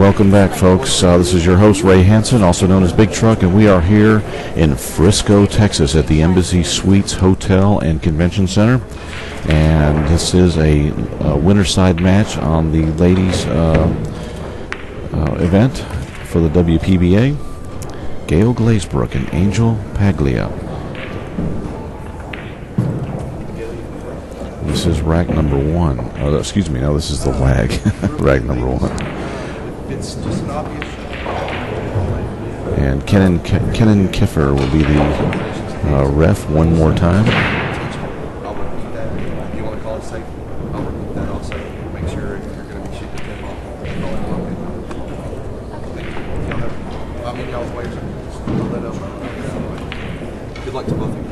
Welcome back, folks. This is your host, Ray Hansen, also known as Big Truck, and we are here in Frisco, Texas at the Embassy Suites Hotel and Convention Center. And this is a winterside match on the ladies' event for the WPBA. Gail Glazebrook and Angel Paglia. This is rack number one. Oh, excuse me, no, this is the WAG. Rack number one. It's just an obvious. And Kenan Kiffer will be the ref one more time. I'll repeat that. If you want to call it safe, I'll repeat that also. Make sure if you're going to be shooting the 10 ball. I mean, y'all's ways. I'll let us know. Good luck to both of you.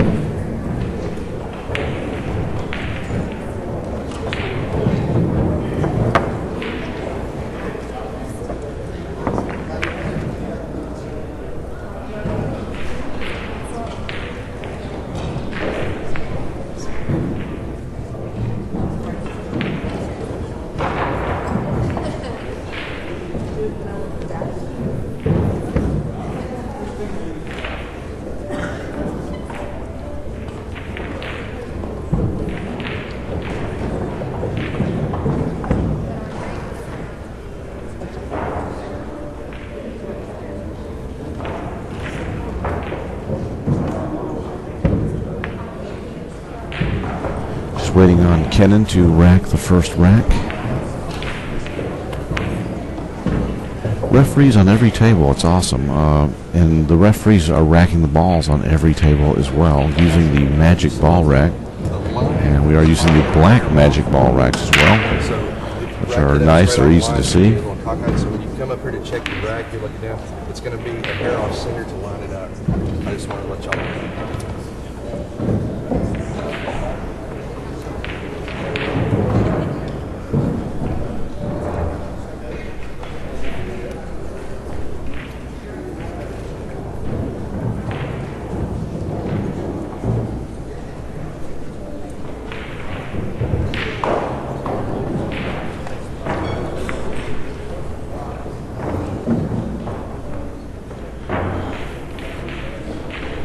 Waiting on Kenan to rack the first rack. Referees on every table, it's awesome. And the referees are racking the balls on every table as well, using the magic ball rack. And we are using the black magic ball racks as well, which are nice, they're easy to see. So when you come up here to check your rack, you're looking down, it's going to be a hair off center to line it up. I just want to let y'all know.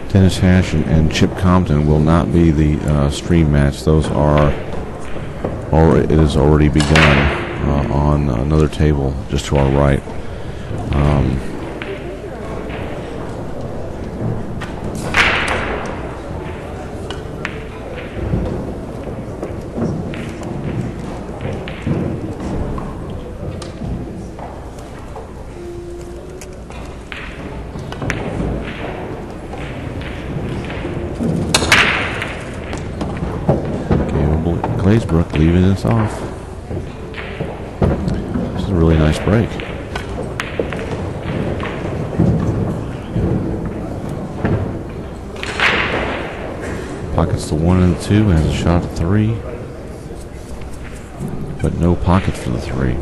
Dennis Hash and Chip Compton will not be the stream match. Those are, or it has already begun on another table just to our right. Glazebrook leaving us off. This is a really nice break. Pockets the 1 and the 2, has a shot at 3, but no pocket for the 3.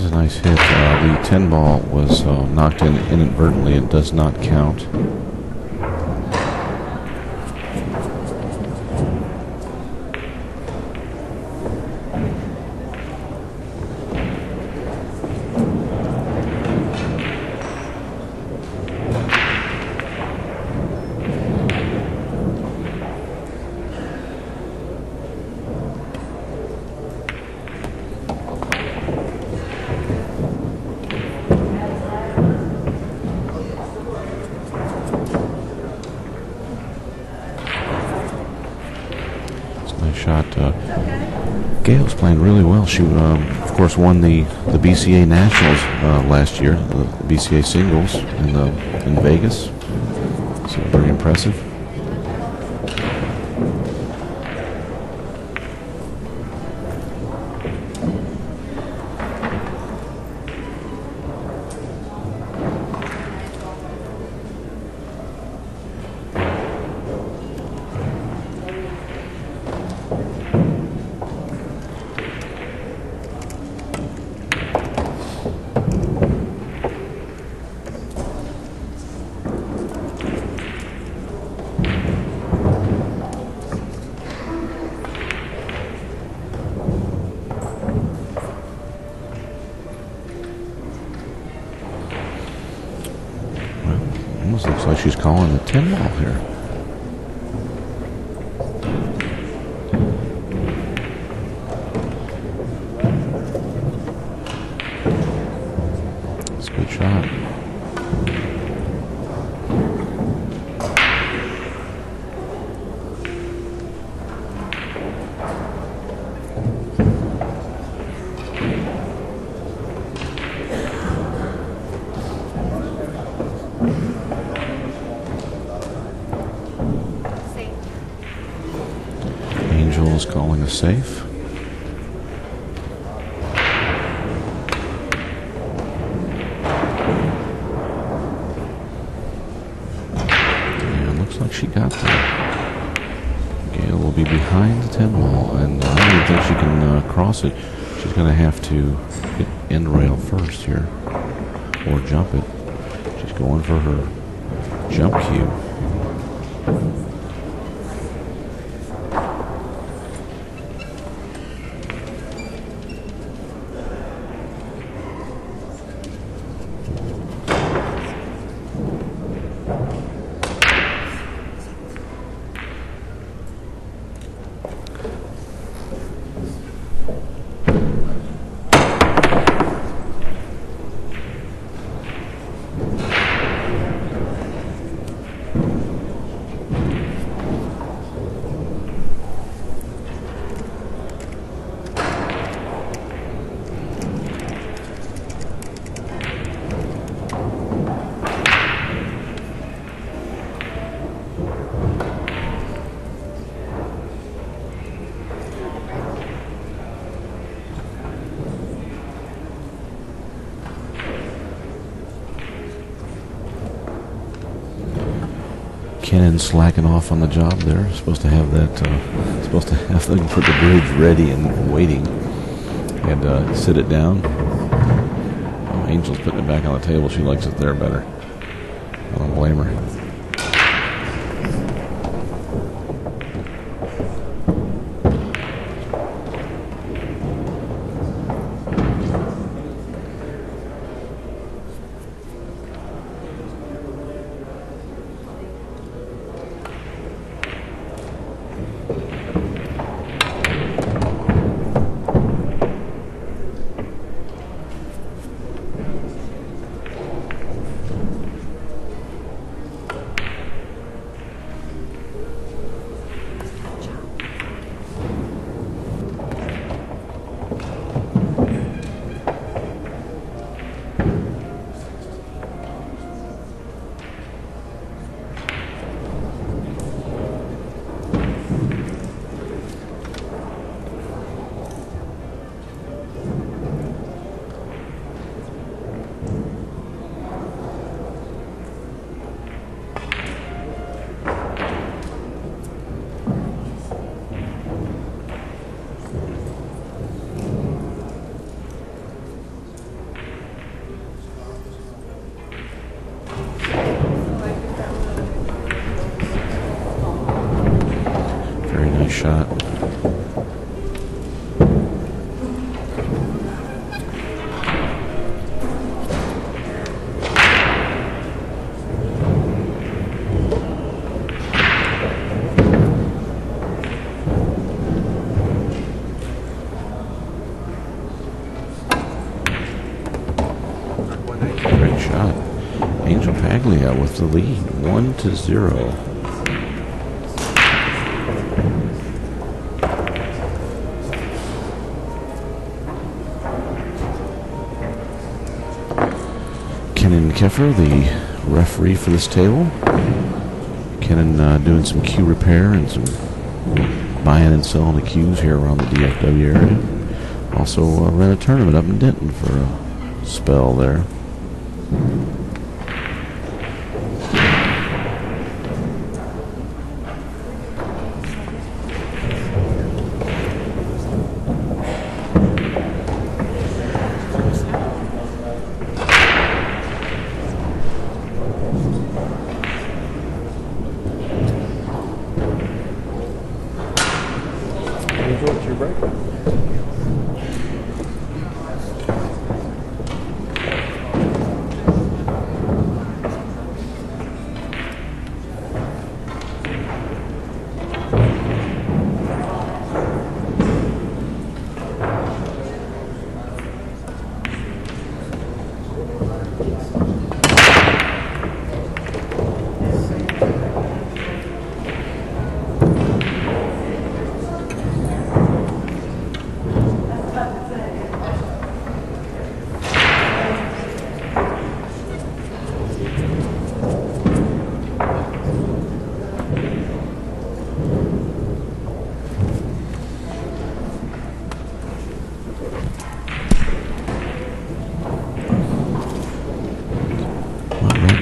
Nice hit. The 10 ball was knocked in inadvertently. It does not count. Gail's playing really well. She, of course, won the BCA Nationals last year, the BCA singles in Vegas. So very impressive. Almost looks like she's calling the 10 ball here. It's a good shot. Angel is calling a safe. And looks like she got that. Gail will be behind the 10 ball, and I don't even think she can cross it. She's going to have to hit end rail first here, or jump it. She's going for her jump cue. Kennan slacking off on the job there. Supposed to have them put the bridge ready and waiting, and sit it down. Oh, Angel's putting it back on the table. She likes it there better. I don't blame her. Shot. Great shot. Angel Paglia with the lead, 1-0. Keffer, the referee for this table. Kenan doing some cue repair and some buying and selling the cues here around the DFW area. Also ran a tournament up in Denton for a spell there. Enjoy your break.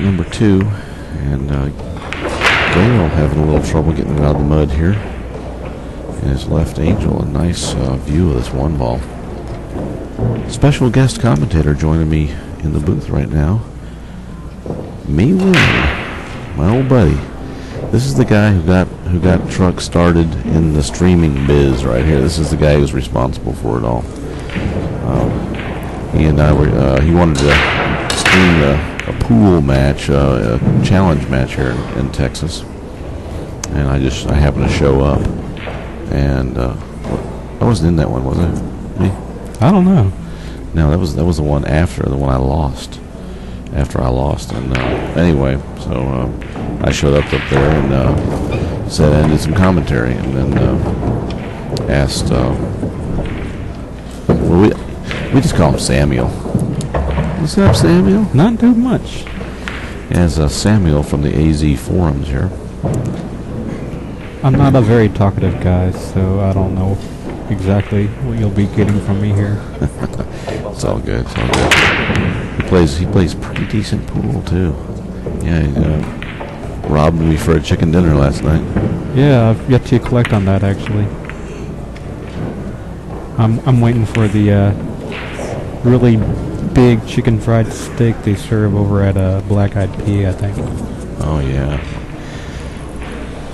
Number 2, and Gail having a little trouble getting it out of the mud here. And his left Angel, a nice view of this one ball. Special guest commentator joining me in the booth right now. Me Win, my old buddy. This is the guy who got truck started in the streaming biz right here. This is the guy who's responsible for it all. He and I were. He wanted to stream a pool match, a challenge match here in Texas, and I happened to show up, and I wasn't in that one, was I? Me? I don't know. No, that was the one after the one I lost. After I lost, and anyway, so I showed up there and said I did some commentary, and then asked. Well, we just call him Samuel. What's up, Samuel? Not too much. As Samuel from the AZ forums here. I'm not a very talkative guy, so I don't know exactly what you'll be getting from me here. It's all good. It's all good. He plays pretty decent pool too. Yeah, he robbed me for a chicken dinner last night. Yeah, I've yet to collect on that actually. I'm waiting for the really big chicken fried steak they serve over at Black Eyed Pea, I think. Oh yeah.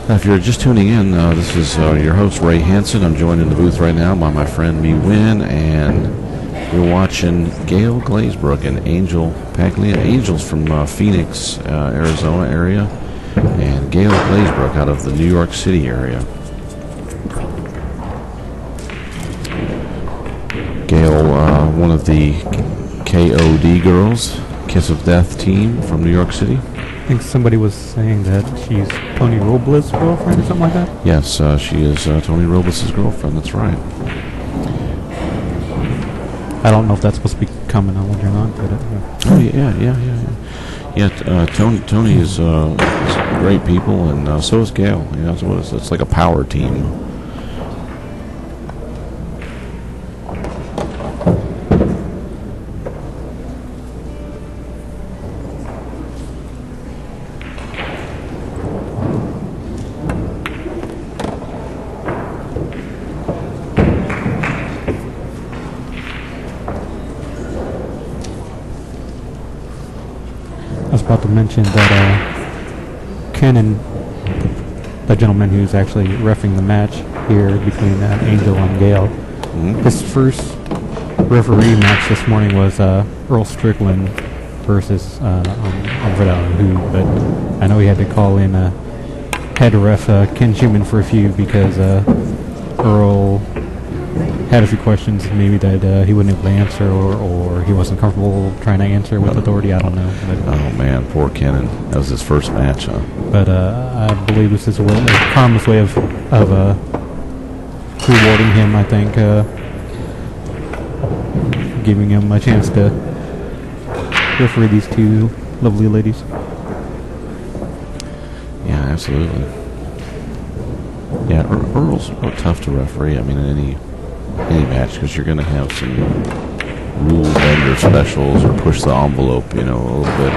Now, if you're just tuning in, this is your host Ray Hansen. I'm joined in the booth right now by my friend Me Win, and we're watching Gail Glazebrook and Angel Paglia. Angel's from Phoenix, Arizona area, and Gail Glazebrook out of the New York City area. Gail, one of the KOD girls, Kiss of Death team from New York City. I think somebody was saying that she's Tony Robles' girlfriend or something like that. Yes, she is Tony Robles' girlfriend. That's right. I don't know if that's supposed to be common knowledge or not, but Oh yeah. Tony is great people, and so is Gail. Yeah, it's like a power team. I was about to mention that Kenan, the gentleman who's actually reffing the match here between Angel and Gail, his first referee match this morning was Earl Strickland versus I forgot who, but I know he had to call in head ref Ken Schumann for a few because Earl had a few questions maybe that he wasn't able to answer, or he wasn't comfortable trying to answer with authority. I don't know. But, Oh man, poor Kenan. That was his first match, huh? but I believe this is a harmless way of rewarding him. I think giving him a chance to referee these two lovely ladies. Yeah, absolutely. Yeah, Earl's tough to referee. I mean, in any match, because you're going to have some rule bender specials or push the envelope, a little bit.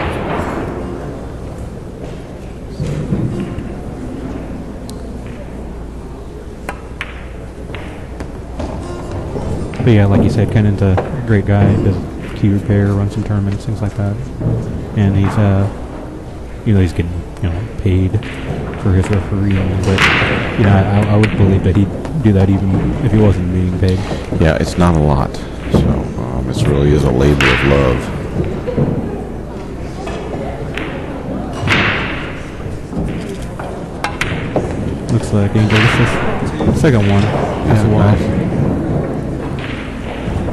But yeah, like you said, Kennan's a great guy. Does key repair, runs some tournaments, things like that. And he's, he's getting, paid for his refereeing. But, I would believe that he'd do that even if he wasn't being paid. Yeah, it's not a lot. So it really is a labor of love. Looks like Angel gets the second one. That's Yeah,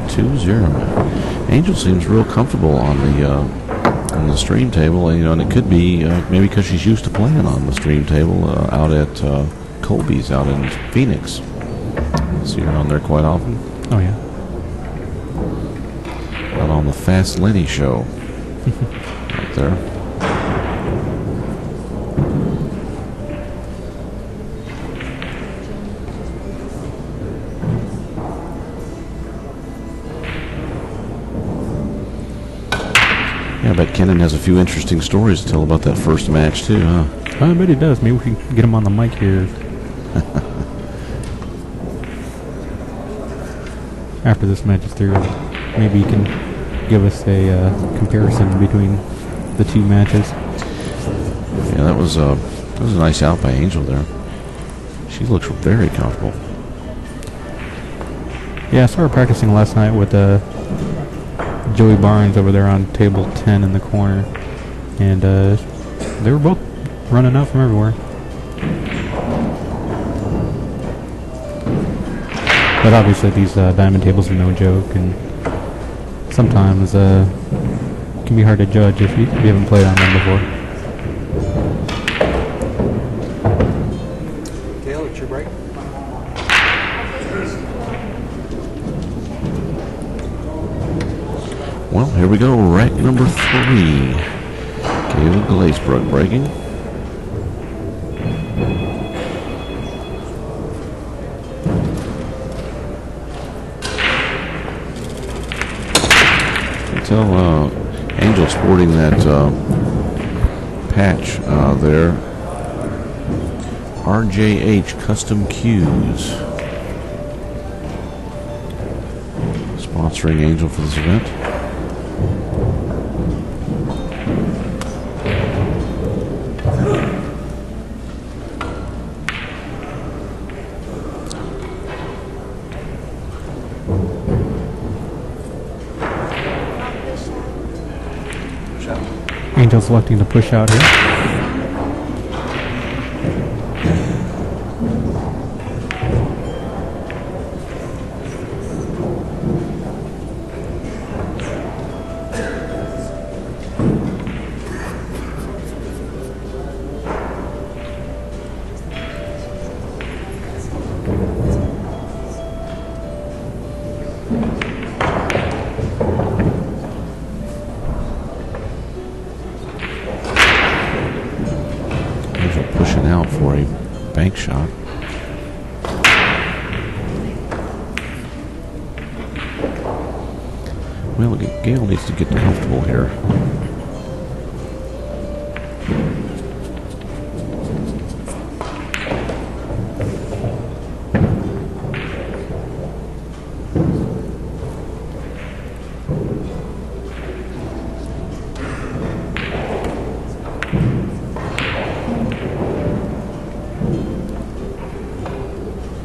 2-0. Angel seems real comfortable on the stream table, and it could be maybe because she's used to playing on the stream table out at Colby's out in Phoenix. See her on there quite often. Oh yeah. Out on the Fast Lenny show. Right there. Yeah, I bet Kennan has a few interesting stories to tell about that first match too, huh? I bet he does. Maybe we can get him on the mic here. After this match is through, maybe he can give us a comparison between the two matches. Yeah, that was a nice out by Angel there. She looks very comfortable. Yeah, I started practicing last night with Joey Barnes over there on table 10 in the corner, and they were both running out from everywhere. But obviously these diamond tables are no joke, and sometimes it can be hard to judge if you haven't played on them before. Gail, it's your break. Well, here we go. Rack number 3. Gail Glazebrook breaking. Tell Angel sporting that patch there. RJH Custom Cues. Sponsoring Angel for this event. Angel's electing to push out here. Pushing out for a bank shot. Well, Gail needs to get comfortable here.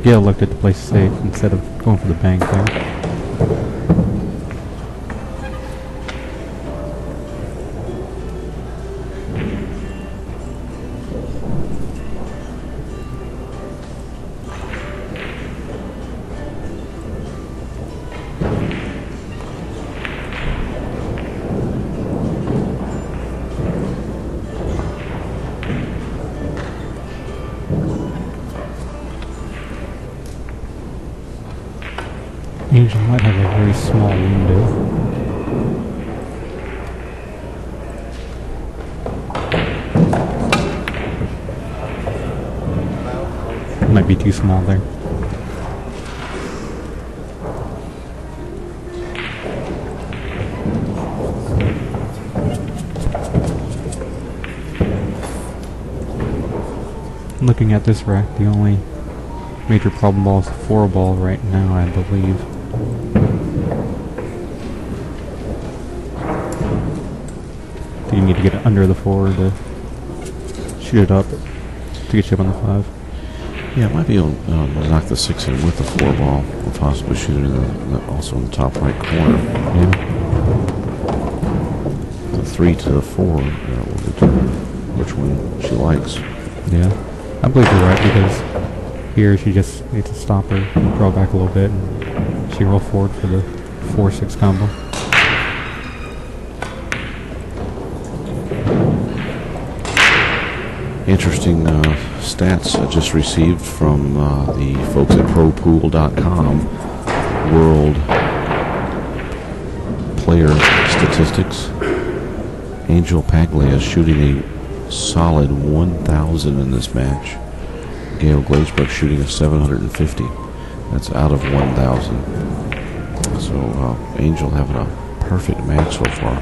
Gail looked at the place safe instead of going for the bank there. Angel might have a very small window. might be too small there. Looking at this rack, the only major problem ball is the 4 ball right now, I believe. Do you need to get it under the 4 to shoot it up to get you up on the 5? Yeah, it might be able to knock the 6 in with the 4 ball, or possibly shoot it also in the top right corner. Yeah. The 3 to the 4 will determine which one she likes. Yeah. I believe you're right, because here she just needs to stop her, draw back a little bit, and she roll forward for the 4-6 combo. Interesting stats I just received from the folks at ProPool.com. World player statistics. Angel Paglia is shooting a solid 1,000 in this match. Gail Glazebrook shooting a 750. That's out of 1,000. So Angel having a perfect match so far.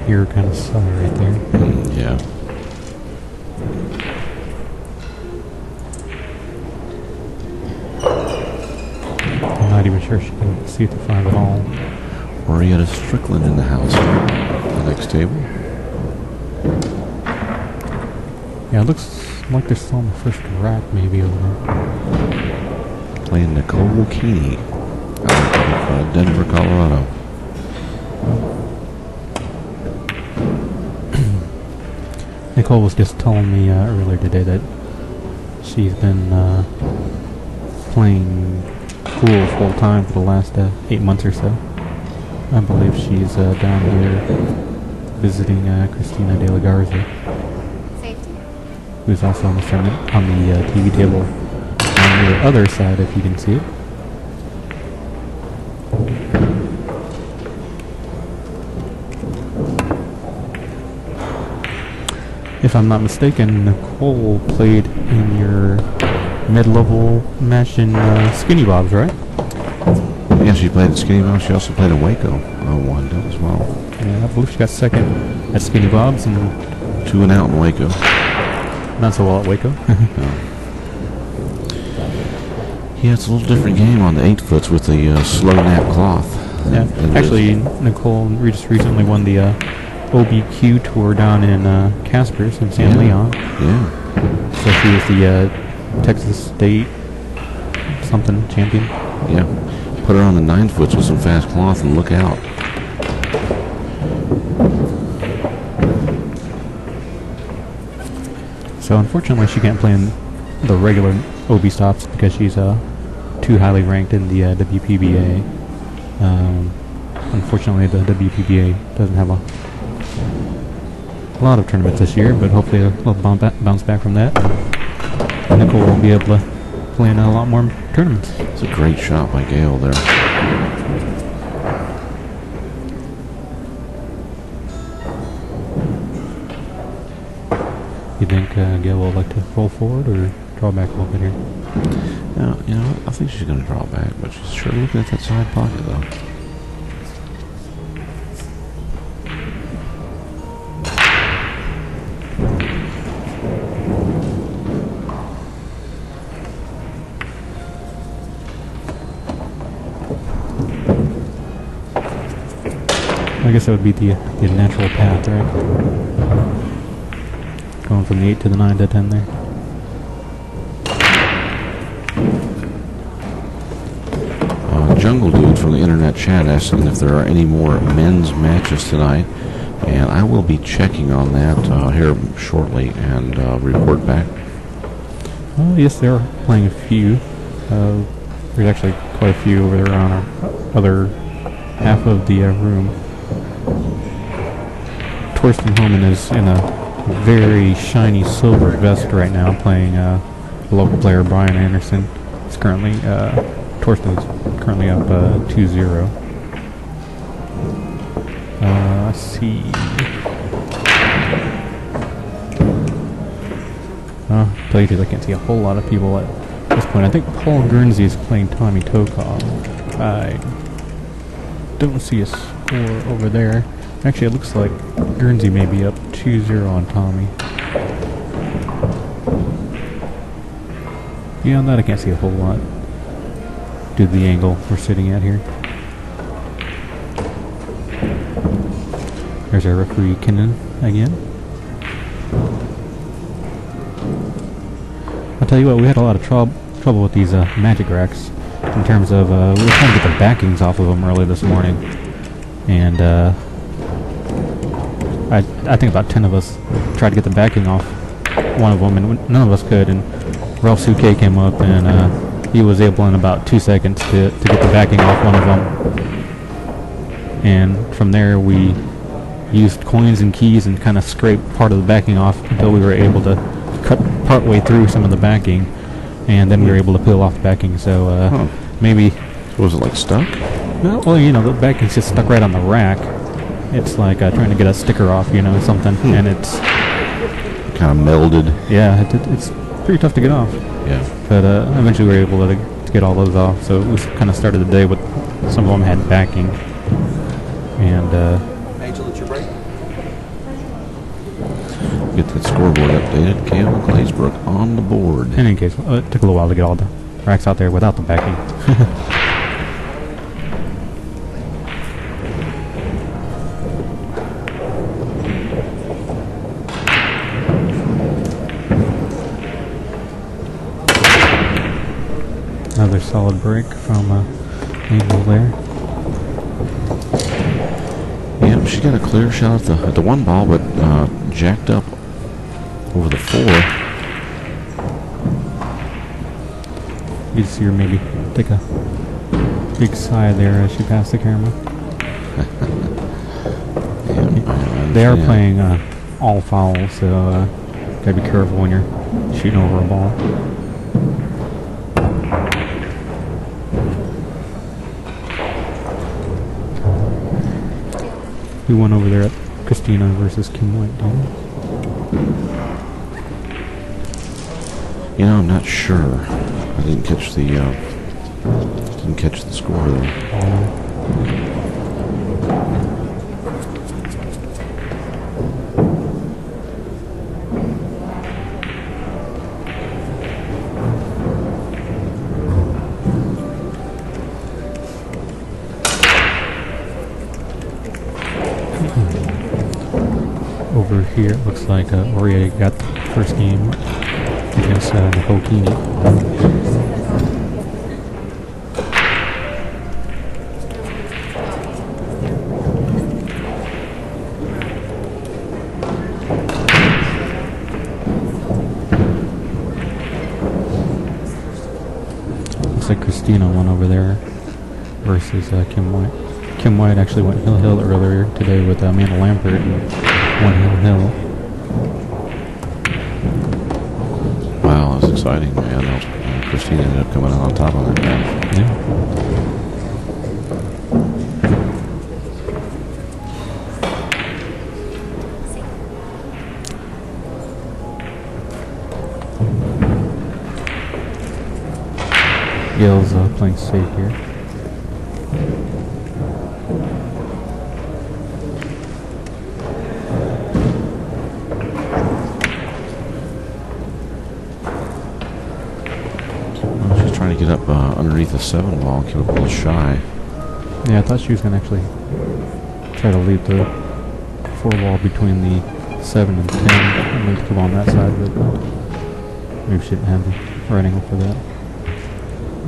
Ear kind of sigh right there. Yeah. I'm not even sure she can see the 5 at all. Marietta Strickland in the house. The next table. Yeah, it looks like they're still on the first rack, maybe over there. Playing Nicole Keeney out of Denver, Colorado. Nicole was just telling me earlier today that she's been playing pool full time for the last 8 months or so. I believe she's down here visiting Christina De La Garza, who's also on the tournament on the TV table on the other side, if you can see it. If I'm not mistaken, Nicole played in your mid-level match in Skinny Bob's, right? Yeah, she played at Skinny Bob's. She also played at Waco. Won as well. Yeah, I believe she got second at Skinny Bob's and 2 and out in Waco. not so well at Waco. Yeah, it's a little different game on the 8-foots with the slow nap cloth. Yeah, actually, Nicole just recently won the OBQ tour down in Caspers in San Leon. Yeah. So she was the Texas State something champion. Yeah. Put her on the 9-foots with some fast cloth and look out. So unfortunately, she can't play in the regular OB stops because she's too highly ranked in the WPBA. Unfortunately, the WPBA doesn't have a lot of tournaments this year, but hopefully a little bounce back from that. And Nicole will be able to play in a lot more tournaments. It's a great shot by Gail there. You think Gail will like to roll forward or draw back a little bit here? Now, I think she's going to draw back, but she's sure looking at that side pocket, though. I guess that would be the natural path, right? Going from the 8 to the 9 to 10 there. Jungle Dude from the internet chat asking if there are any more men's matches tonight, and I will be checking on that here shortly and report back. Yes, they are playing a few. There's actually quite a few over there on our other half of the room. Torsten Homan is in a very shiny silver vest right now, playing local player Brian Anderson. He's currently Torsten is currently up 2-0. Let's see. Players, I can't see a whole lot of people at this point. I think Paul Guernsey is playing Tommy Tokov. I don't see a score over there. Actually, it looks like Guernsey may be up 2-0 on Tommy. Beyond that, I can't see a whole lot due to the angle we're sitting at here. There's our referee Kinnan again. I'll tell you what, we had a lot of trouble with these magic racks in terms of we were trying to get the backings off of them early this morning, and I think about 10 of us tried to get the backing off one of them, and none of us could. And Ralph Souquet came up, and he was able in about 2 seconds to get the backing off one of them. And from there, we used coins and keys and kind of scraped part of the backing off until we were able to cut part way through some of the backing, and then we were able to peel off the backing. So maybe... So was it like stuck? No, well, you know, the backing's just stuck right on the rack. It's like trying to get a sticker off, you know, something, and it's... Kind of melded. Yeah, it's pretty tough to get off. Yeah. But eventually we were able to get all those off, so we kind of started the day with some of them had backing. And... Angel, it's your break. Get that scoreboard updated. Gail Glazebrook on the board. in any case, it took a little while to get all the racks out there without the backing. Another solid break from Angel there. Yeah, she got a clear shot at the one ball, but jacked up over the 4. You can see her maybe take a big sigh there as she passed the camera. Yeah, they are playing all fouls, so gotta be careful when you're shooting over a ball. We won over there at Christina versus Kim White, didn't we? You know, I'm not sure. I didn't catch the score there. Over here, it looks like Oria got the first game against Nicole Keeney. Looks like Christina won over there versus Kim White. Kim White actually went hill earlier today with Amanda Lampert and won hill. Wow, that's exciting, man. Christine ended up coming out on top of that match. Yeah. Gail's playing safe here. Trying to get up underneath the 7 ball, came up a little shy. Yeah, I thought she was going to actually try to leave the 4 wall between the 7 and 10. I'd like to come on that side of it, but maybe she didn't have the right angle for that.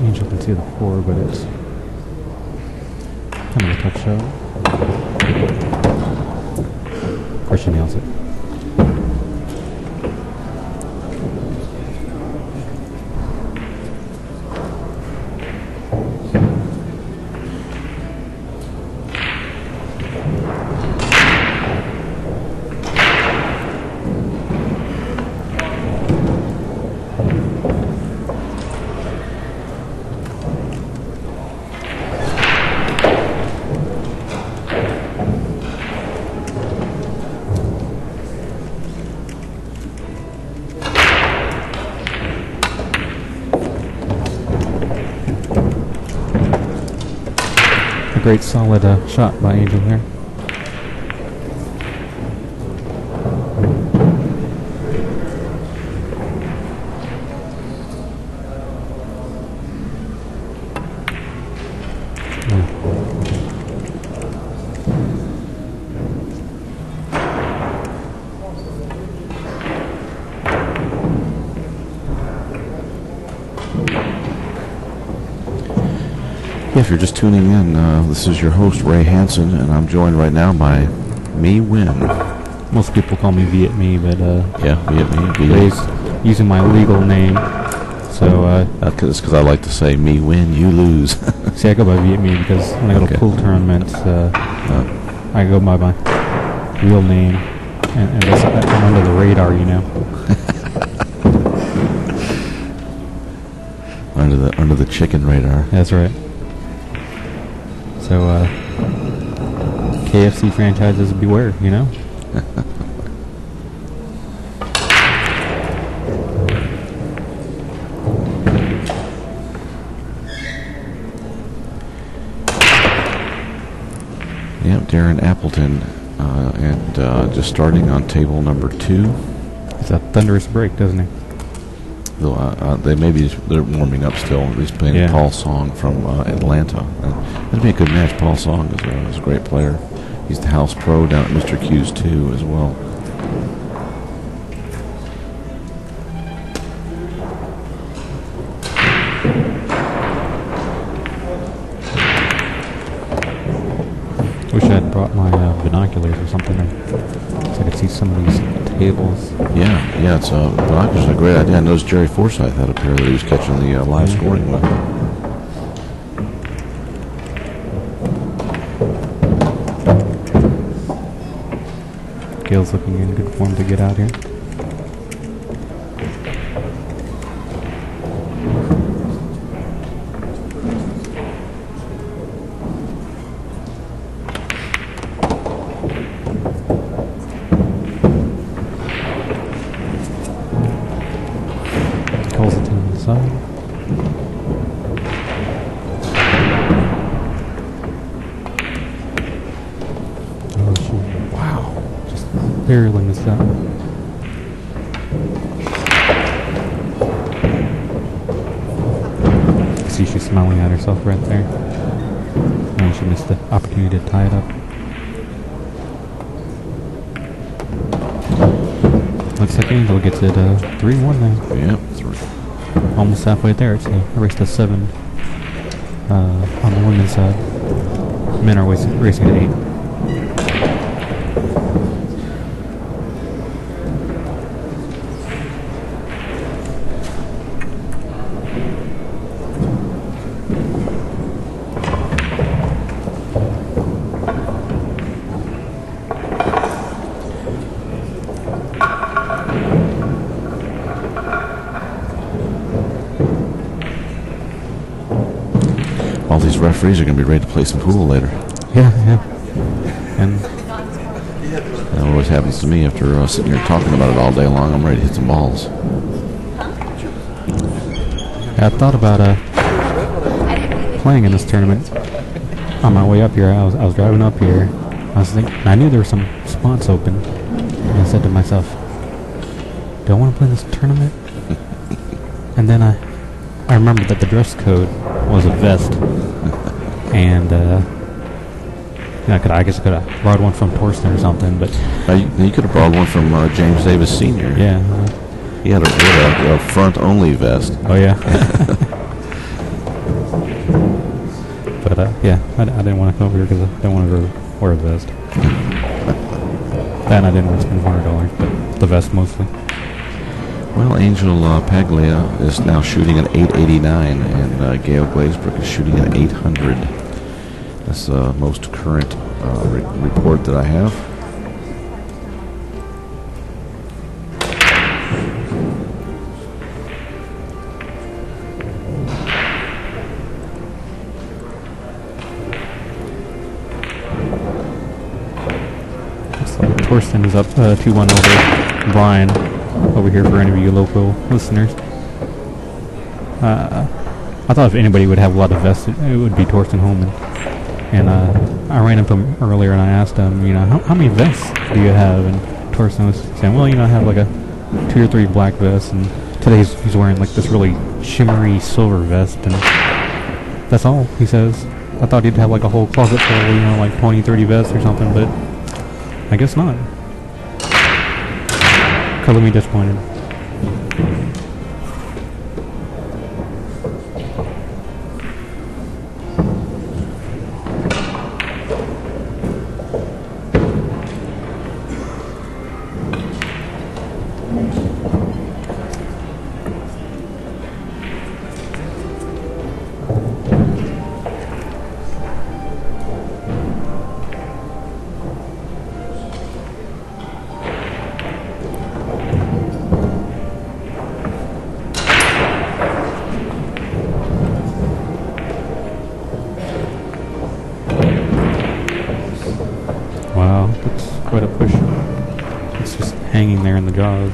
Angel can see the 4, but it's kind of a tough shot. Of course she nails it. A great solid shot by Angel there. If you're just tuning in, this is your host, Ray Hansen, and I'm joined right now by Me Win. Most people call me Viet Me, but Yeah, Viet Me. Ray's using my legal name. So Because I like to say, me win, you lose. see, I go by Viet Me because when I go to pool tournaments, I go by my real name, and I'm under the radar, you know. under the chicken radar. That's right. So, KFC franchises, beware, you know? Yep, Darren Appleton, and just starting on table number 2. It's a thunderous break, doesn't he? Though they're warming up still. He's playing Yeah. Paul Song from Atlanta. That'd be a good match. Paul Song is a great player. He's the house pro down at Mr. Q's too as well. Wish I had brought my binoculars or something, so I could see some of these tables. Yeah, it's binoculars are a great idea. I noticed Jerry Forsythe had a pair that he was catching the live scoring with. Gail's looking in good form to get out here. Calls it to the side. Oh shoot. Wow. Just barely missed that one. See, she's smiling at herself right there. And she missed the opportunity to tie it up. Looks like Angel gets it 3-1 now. Yep. Almost halfway there. It's a race to 7 on the women's side. Men are racing to 8. All these referees are going to be ready to play some pool later. Yeah. And That always happens to me after sitting here talking about it all day long. I'm ready to hit some balls. I thought about playing in this tournament. On my way up here, I was driving up here. I was thinking, I knew there were some spots open, and I said to myself, "Do I want to play this tournament?" And then I remembered that the dress code was a vest, and I guess I could have borrowed one from Torsten or something, but You could have borrowed one from James Davis Sr. yeah. He had a front-only vest. Oh yeah. But yeah, I didn't want to come over here because I didn't want to wear a vest. And I didn't want to spend $100, but the vest mostly. Well, Angel Paglia is now shooting at 889, and Gail Glazebrook is shooting at 800. That's the most current report that I have. Torsten is up 2-1 over Brian over here for any of you local listeners. I thought if anybody would have a lot of vests, it would be Torsten Holman. And I ran into him earlier and I asked him, how many vests do you have? And Torsten was saying, well, I have like a 2 or 3 black vests, and today he's wearing like this really shimmery silver vest, and that's all, he says. I thought he'd have like a whole closet full, like 20, 30 vests or something, but I guess not. Color me disappointed. Wow, that's quite a push. It's just hanging there in the jaws.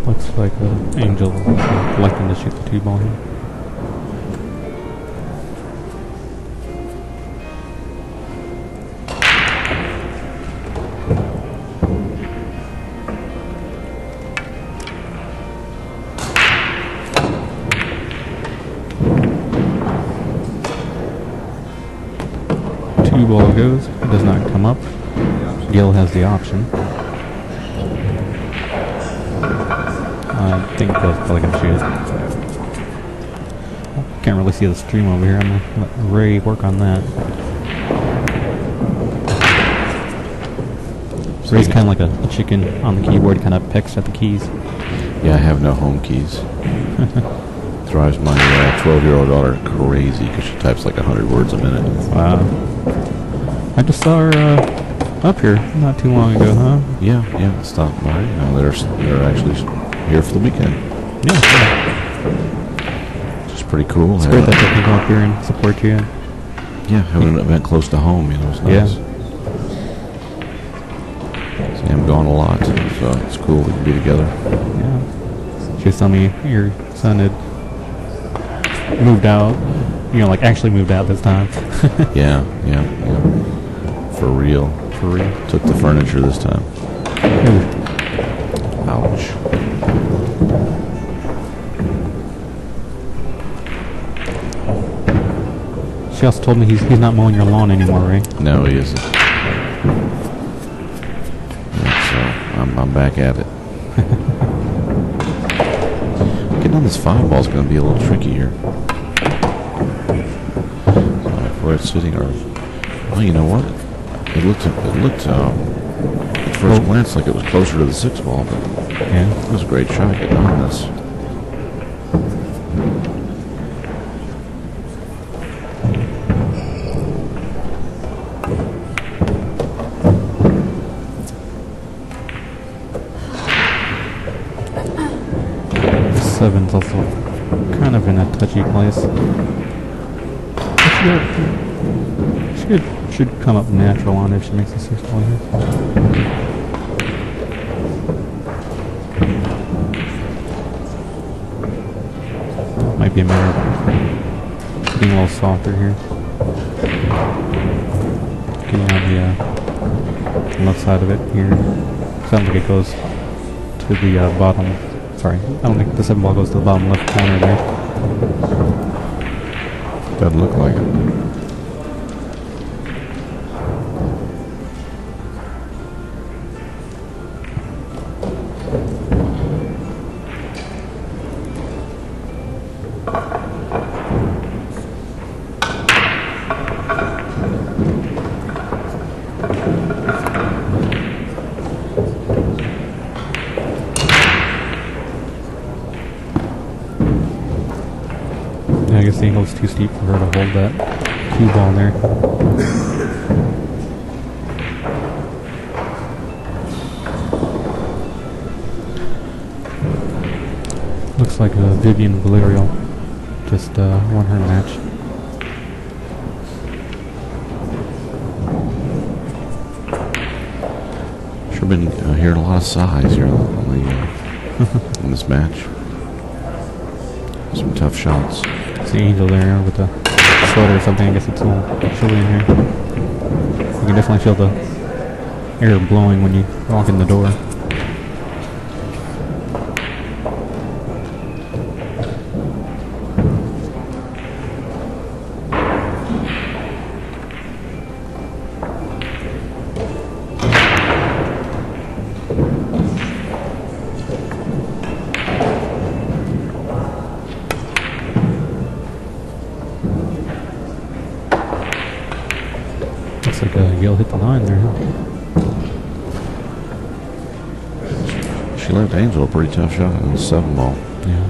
Looks like Angel electing to shoot the 2 ball here. Ball goes. It does not come up. Gail has the option. I think Gail's probably going to shoot it. Can't really see the stream over here. I'm going to let Ray work on that. Ray's kind of like a chicken on the keyboard. He kind of pecks at the keys. Yeah, I have no home keys. Drives my 12-year-old daughter crazy because she types like 100 words a minute. Wow. I just saw her up here not too long ago, huh? Yeah, stopped by. They're actually here for the weekend. Yeah. Just pretty cool. It's great that they can come up here and support you. Yeah, having an event close to home, it's nice. Yeah. See, I'm gone a lot, so it's cool we can be together. Yeah. She was telling me your son had moved out, like actually moved out this time. Yeah. For real. Took the furniture this time. Ooh. Ouch. She also told me he's not mowing your lawn anymore, right? No, he isn't. Yeah, so I'm back at it. Getting on this 5 ball is going to be a little tricky here. Where it's sitting, or well, you know what? It looked at first glance like it was closer to the 6 ball, but Yeah. it was a great shot getting on this. The 7's also kind of in a touchy place. Should come up natural on it if she makes a 6 ball here. Might be a matter of getting a little softer here. Getting on the left side of it here. Sounds like it goes to the bottom. Sorry, I don't think the 7 ball goes to the bottom left corner there. Doesn't look like it. I guess the angle's too steep for her to hold that 2 ball there. Looks like Vivian Valerio just won her match. Sure been hearing a lot of sighs here in this match. Some tough shots. It's the Angel there with the sweater or something. I guess it's a little chilly in here. You can definitely feel the air blowing when you walk in the door. Looks like Gail hit the line there, huh? She left Angel a pretty tough shot in the 7 ball. Yeah.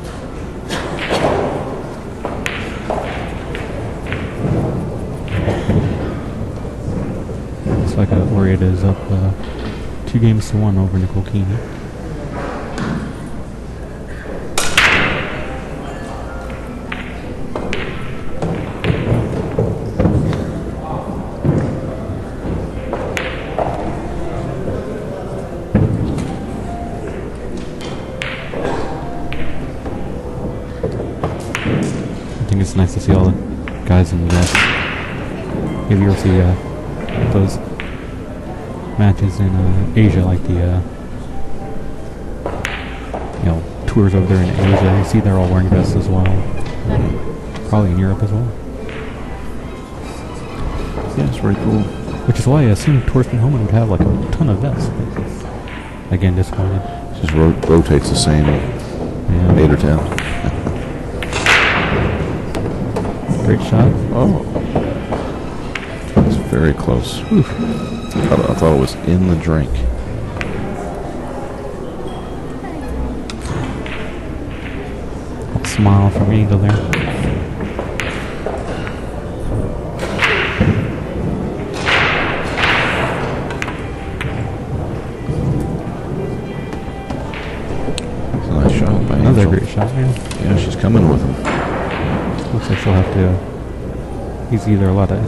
Looks like Orietta is up 2-1 over Nicole Keeney. It's nice to see all the guys in the maybe you'll see those matches in Asia, like the tours over there in Asia. You see they're all wearing vests as well. Probably in Europe as well. Yeah, it's pretty cool. Which is why I assumed Torsten Homan would have like a ton of vests. Again, disappointed. Just rotates the same 8 or 10. Great shot. Oh. It's very close. I thought it was in the drink. Smile from Angel there. It's a nice shot by Another Angel. great shot, man. Yeah, she's coming with him. Looks like she'll have to. He's either a lot of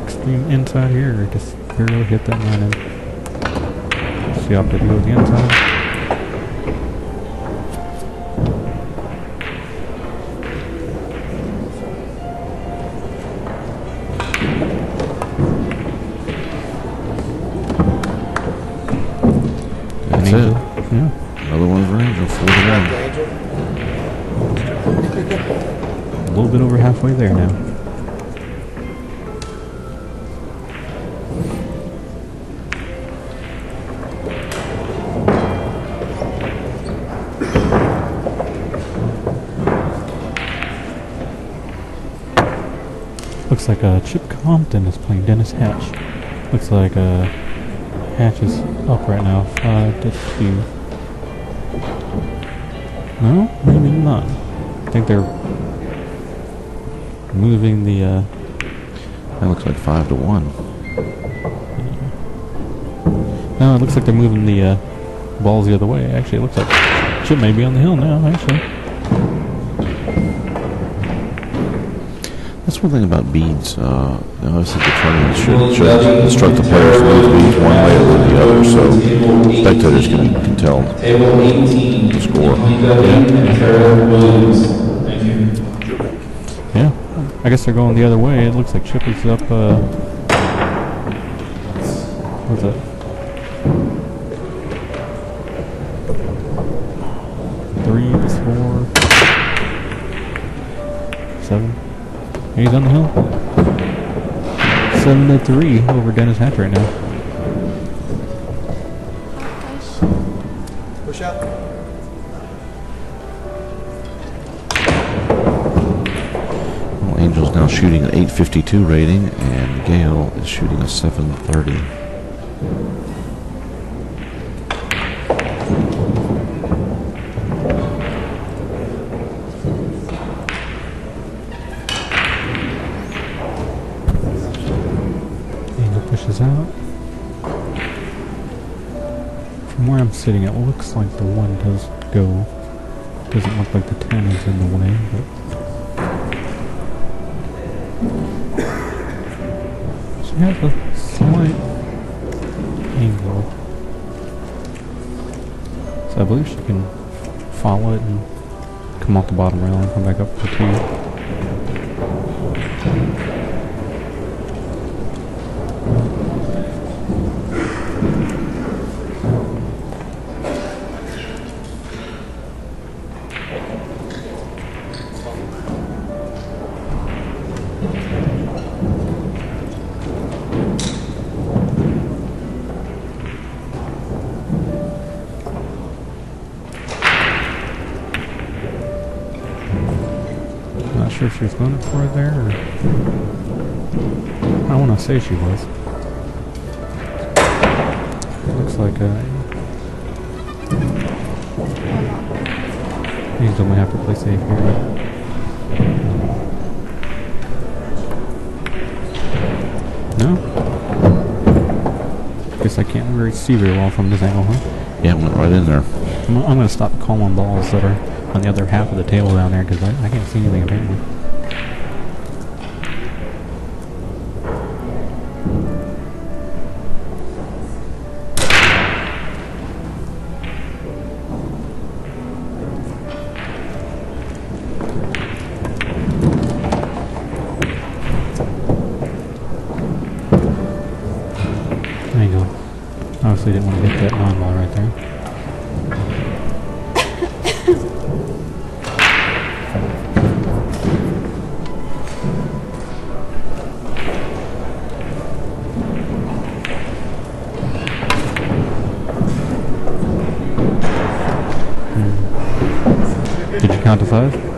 extreme inside here or just barely hit that line in. She opted to go to the inside. That's Angel. it. Yeah. Another one for Angel. 4-1. A little bit over halfway there now. Looks like Chip Compton is playing Dennis Hatch. Looks like Hatch is up right now, 5-2. No, maybe not. I think they're moving the. That looks like 5-1. No, it looks like they're moving the balls the other way. Actually, it looks like Chip may be on the hill now. Actually. That's one thing about beads. Obviously, the tournament should instruct the players to move beads one way or the other, so spectators can tell the score. Yeah, I guess they're going the other way. It looks like Chip is up. What's that? Threes, 4, 7. He's on the hill. 7-3 over Dennis Hatch right now. Push out. Well, Angel's now shooting an 852 rating, and Gail is shooting a 730. Angel pushes out. From where I'm sitting, it looks like the 1 does go. Doesn't look like the 10 is in the way, but she has a slight angle. So I believe she can follow it and come off the bottom rail and come back up for 2. Not sure if she was going for it there, or I want to say she was. It looks like Angel might have to play safe here. No? Guess I can't really see very well from this angle, huh? Yeah, went right in there. I'm going to stop calling balls that are on the other half of the table down there because I can't see anything apparently. There you go. Obviously didn't want to hit that non-ball right there. Did you count to 5?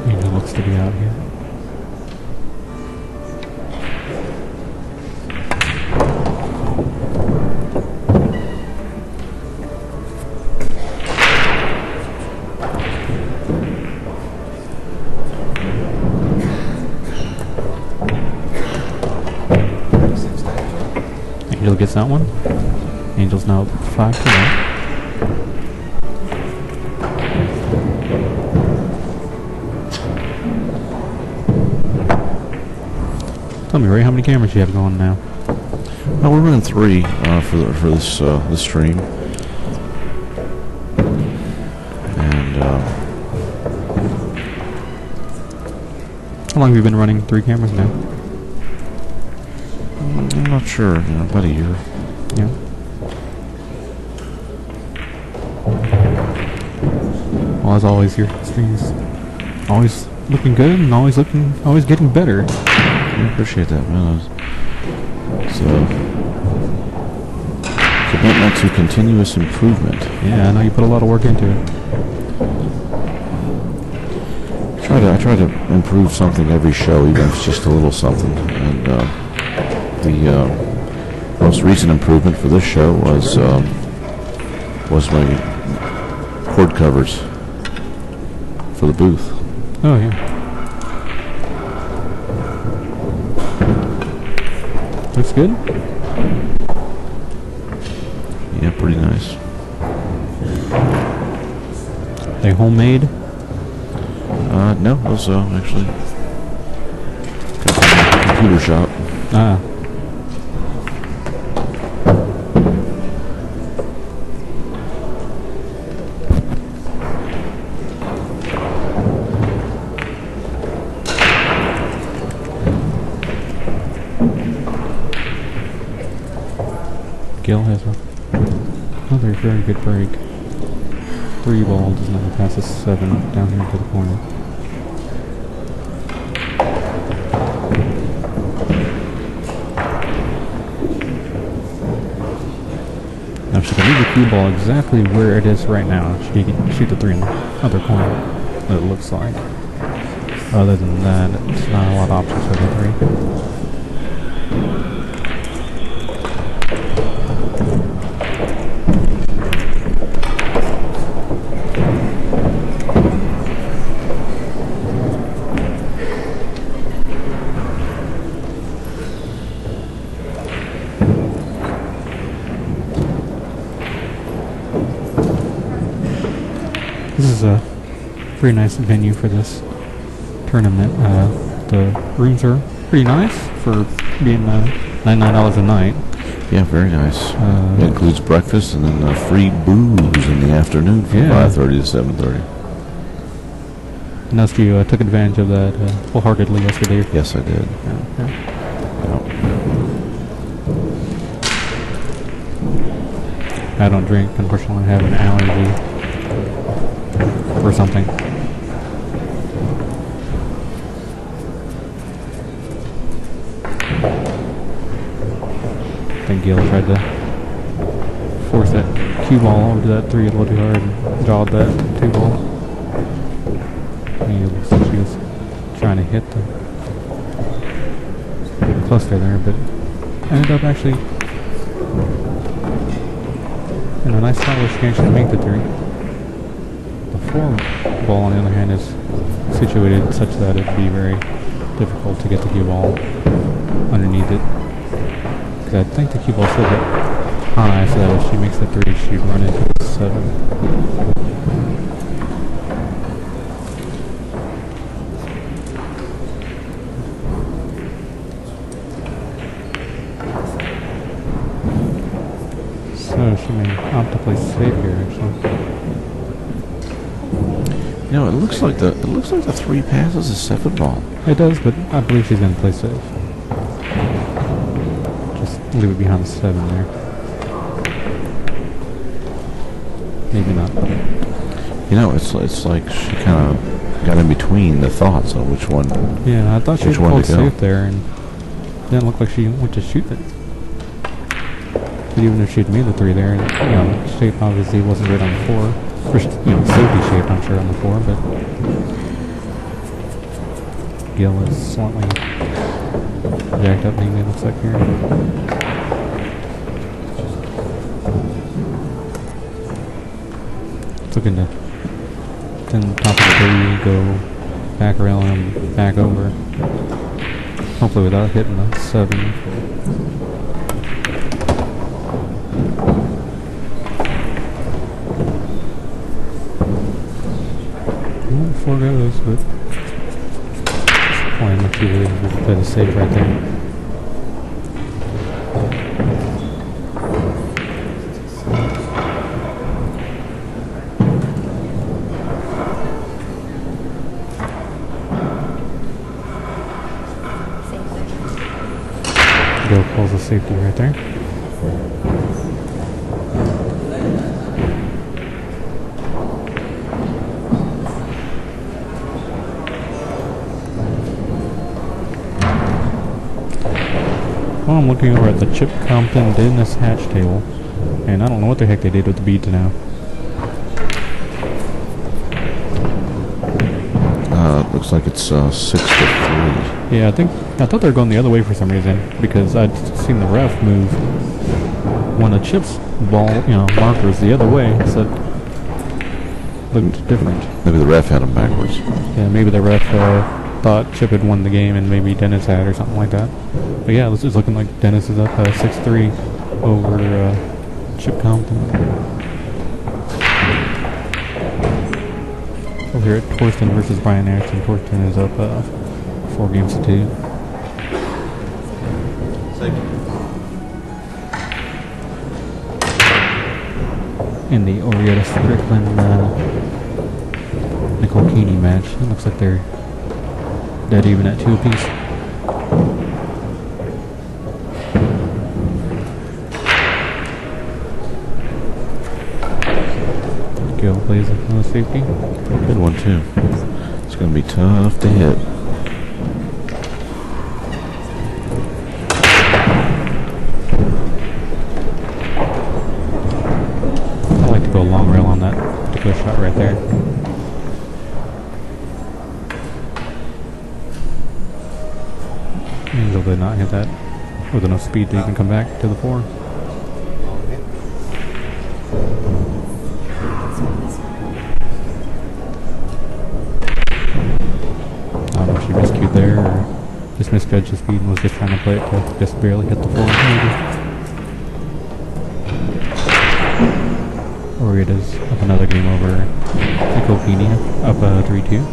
Angel looks to be out here. Angel gets that one. Angel's now 5-1. Tell me, Ray, how many cameras you have going now? Well, we're running 3 for this this stream, and How long have you been running 3 cameras now? I'm not sure. About a year. Yeah. Well, as always, your stream's always looking good and always getting better. I appreciate that, man. So, commitment to continuous improvement. Yeah, I know you put a lot of work into it. try to improve something every show, even if it's just a little something. And the most recent improvement for this show was my cord covers for the booth. Oh yeah. Looks good. Yeah, pretty nice. They homemade? No, those actually got from the computer shop. Ah. Gail has another very good break. 3 ball does not pass a 7 down here to the corner. Now she can leave the cue ball exactly where it is right now. She can shoot the 3 in the other corner, it looks like. Other than that, it's not a lot of options for the 3. This is a pretty nice venue for this tournament. The rooms are pretty nice for being $99 a night. Yeah, very nice. It includes breakfast and then free booze in the afternoon from 5:30 to 7:30. I noticed you took advantage of that wholeheartedly yesterday. Yes, I did. Yeah. I don't drink, unfortunately. I have an allergy or something. I think Gail tried to force that cue ball over to that 3 a little too hard and jawed that 2 ball. I mean, it looks like she was trying to hit the cluster there, but ended up actually in a nice spot where she can actually make the 3. The 4 ball, on the other hand, is situated such that it'd be very difficult to get the cue ball underneath it. Because I think the cue ball's still hit high, so that if she makes the 3, she'd run into the 7. So she may opt to play safe here, actually. You know, it looks like the 3 passes a 7 ball. It does, but I believe she's going to play safe. Just leave it behind the 7 there. Maybe not. You know, it's like she kind of got in between the thoughts on which one. Yeah, I thought she Which would one play to go? safe there, and it didn't look like she went to shoot it. But even if she'd made the 3 there, and, shape obviously wasn't good on the 4. Or, safety shaped, I'm sure, on the 4, but Gail is slightly jacked up, maybe it looks like here. It's looking to then top of the 3, go back around and back over. Hopefully without hitting the 7. 4 goes, but playing the 2 leads would play the safe right there. Go pulls the safety right there. Well, I'm looking over at the Chip Compton Dennis Hatch table, and I don't know what the heck they did with the beads now. looks like it's 6-3. Yeah, I thought they were going the other way for some reason because I'd seen the ref move one of Chip's ball, markers the other way, so it looked different. Maybe the ref had them backwards. Yeah, maybe the ref thought Chip had won the game and maybe Dennis had or something like that. But yeah, it's looking like Dennis is up 6-3 over Chip Compton. Over here at Torsten versus Brian Anderson. Torsten is up 4-2. In the Orietta Strickland Nicole Keeney match, it looks like they're dead even at 2 apiece. Gail plays another safety. Good one, too. It's going to be tough to hit. I like to go long rail on that particular shot right there. Angel did not hit that with enough speed to even come back to the 4. I don't know if she miscued there or just misjudged the speed and was just trying to play it to just barely hit the 4. Orietta's up another game over Nicole Keeney, up 3-2.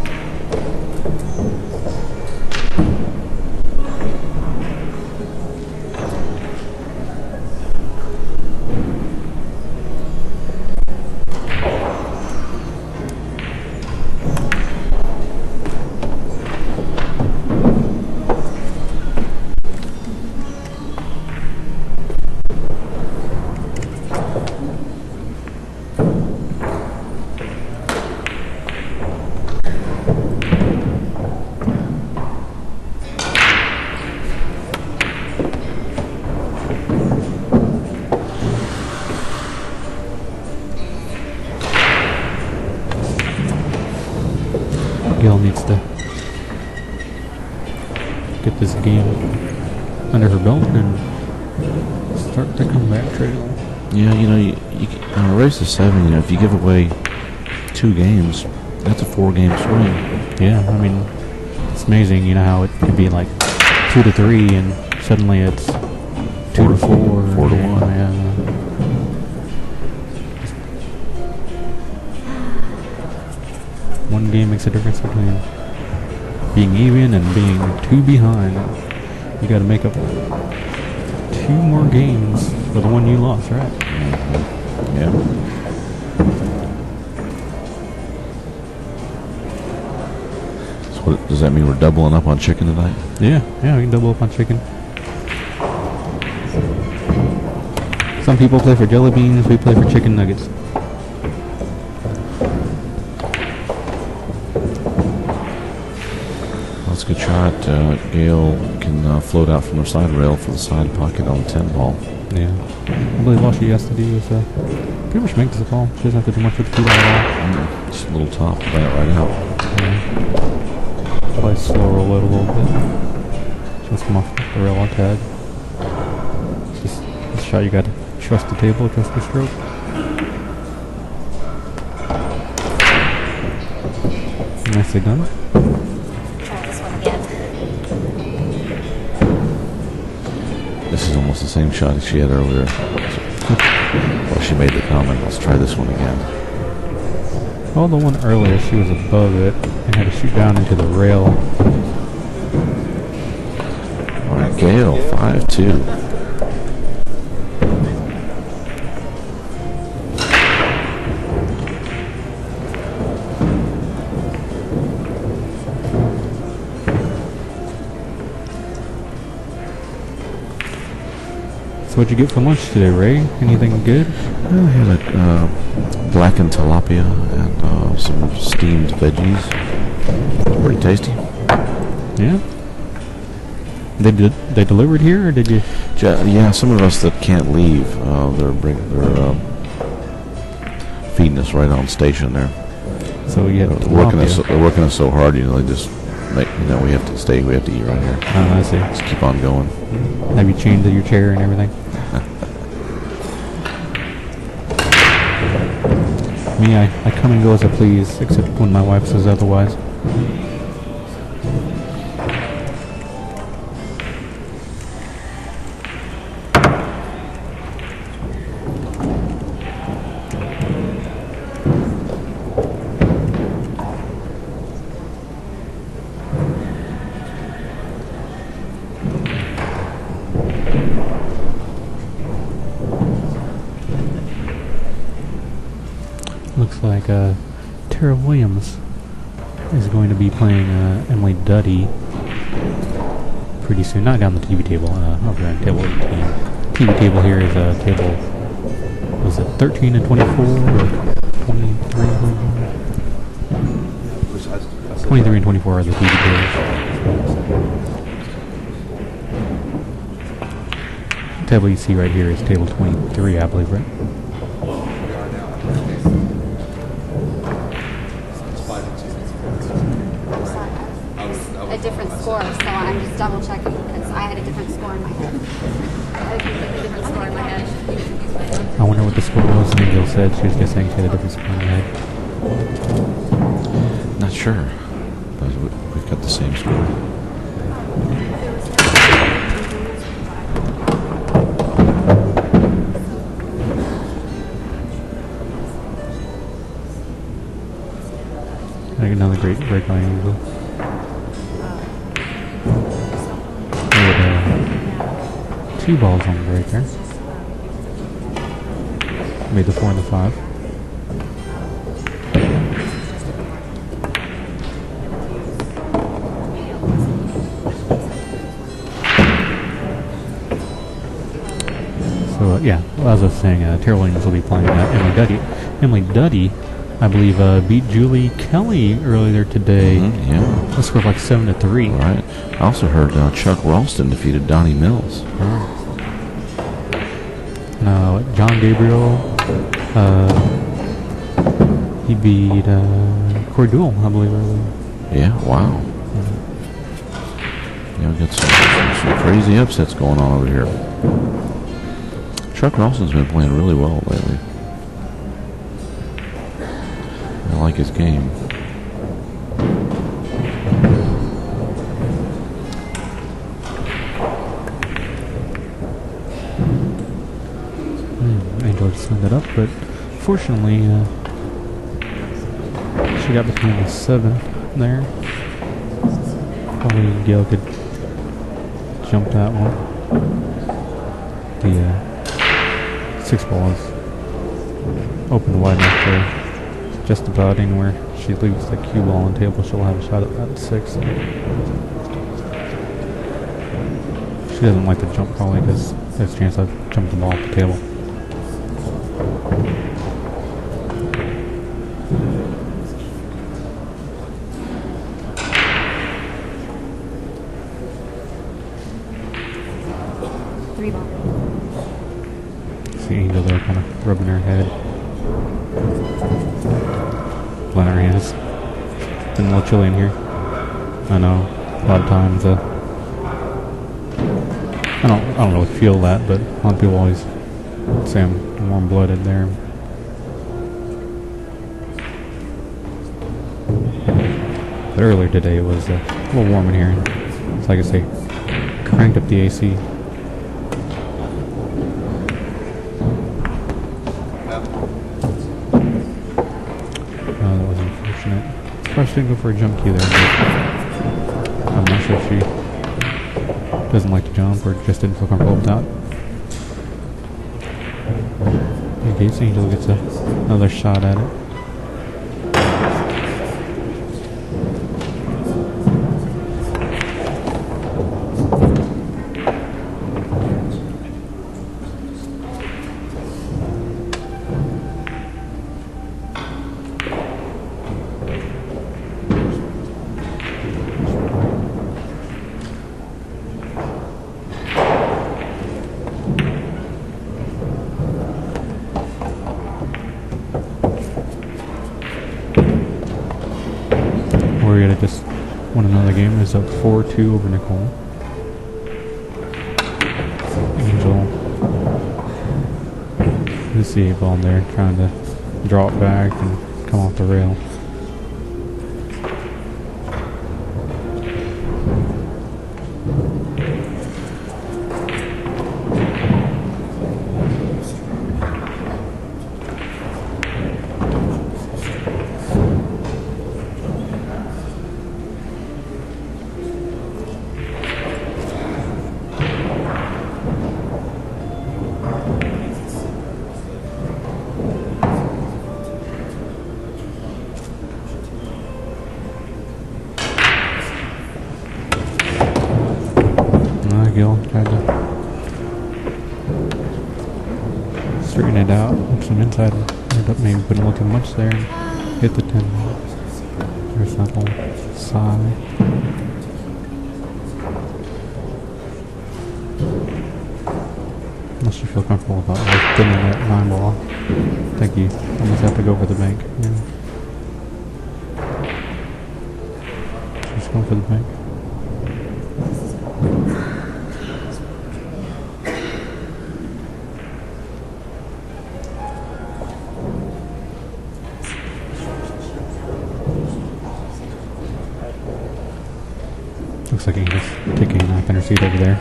Gail needs to get this game under her belt and start the comeback trail. Yeah, you on a race of 7, if you give away 2 games, that's a 4-game swing. Yeah, I mean, it's amazing, how it could be like 2-3 and suddenly it's 2-4. 4-1. Yeah. One game makes a difference between being even and being 2 behind. You got to make up 2 more games for the one you lost, right? Mm-hmm. Yeah. So what, does that mean we're doubling up on chicken tonight? Yeah, we can double up on chicken. Some people play for jelly beans, we play for chicken nuggets. That's a good shot. Gail can float out from the side rail for the side pocket on the 10 ball. Yeah. I believe all she has to do is pretty much make this a ball. She doesn't have to do much with the feet at all. Just a little top, lay it right out. Yeah. Probably slow roll it a little bit. She wants to come off the rail on tag. Just this shot, you got to trust the table, trust the stroke. Nicely done. This is almost the same shot as she had earlier. Well, she made the comment, let's try this one again. Oh, the one earlier, she was above it and had to shoot down into the rail. All right, Gail, 5-2. So what'd you get for lunch today, Ray? Anything good? I had a blackened tilapia and some steamed veggies. Pretty tasty. Yeah. They delivered here, or did you? Yeah, some of us that can't leave, they're feeding us right on station there. So you had They're working us so hard, you know. They just make, you know, we have to stay. We have to eat right here. Oh, I see. Just keep on going. Have you changed your chair and everything? Me, I come and go as I please, except when my wife says otherwise. Looks like Tara Williams is going to be playing Emily Duddy pretty soon. Not down the TV table, over on table 18. TV table here is table, was it 13 and 24 or 23 and 24? 23 and 24 are the TV tables. Table you see right here is table 23, I believe, right? A different score, so I'm just double checking because I had a different score in my head. I had a completely different score in my head. I wonder what the score was. Angel said she was just saying she had a different score in her head. Not sure. But we've got the same score. I think another great break by Angel. Two balls on the break there. Made the 4 and the 5. So yeah, as I was saying, Tara Williams will be playing Emily Duddy. Emily Duddy, I believe, beat Julie Kelly earlier today. Yeah. Let's score like 7-3. Right. I also heard Chuck Ralston defeated Donnie Mills. John Gabriel, he beat Corey Duell, I believe, earlier. Yeah, wow. Yeah, we got some crazy upsets going on over here. Chuck Ralston's been playing really well lately. I like his game. Angel just send it up, but fortunately, she got between the 7 there. Probably Gail could jump that one. The 6 ball is open wide enough for just about anywhere she leaves the cue ball on the table. She'll have a shot at that 6. She doesn't like to jump probably because there's a chance I'll jump the ball off the table. See Angel there kind of rubbing her head. Blowing her hands. Been a little chilly in here. I know. A lot of times I don't really feel that, but a lot of people always say I'm warm blooded there. But earlier today it was a little warm in here. So like I say, cranked up the AC. That was unfortunate. Probably didn't go for a jump cue there. I'm not sure if she doesn't like to jump or just didn't feel comfortable with that. Okay, so Angel gets another shot at it. just won another game. Is up 4-2 over Nicole. Angel. You see a ball there trying to draw it back and come off the rail. Gail tried to straighten it out with some inside. Ended up maybe putting a little too much there and hit the 10. There's that little sigh. Unless you feel comfortable about thinning that 9 ball. I think you almost have to go for the bank. Yeah. Just going for the bank. Looks like he's taking a nap in her seat over there.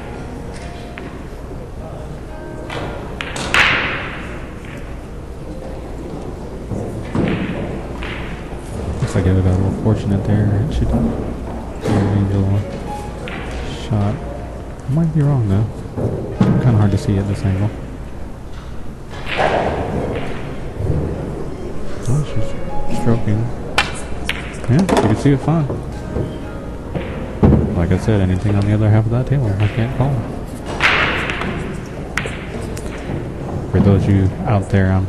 Looks like I got a little fortunate there. It should give Angel a shot. I might be wrong though. Kind of hard to see at this angle. Oh, she's stroking. Yeah, you can see it fine. Like I said, anything on the other half of that table, I can't call. For those of you out there, I'm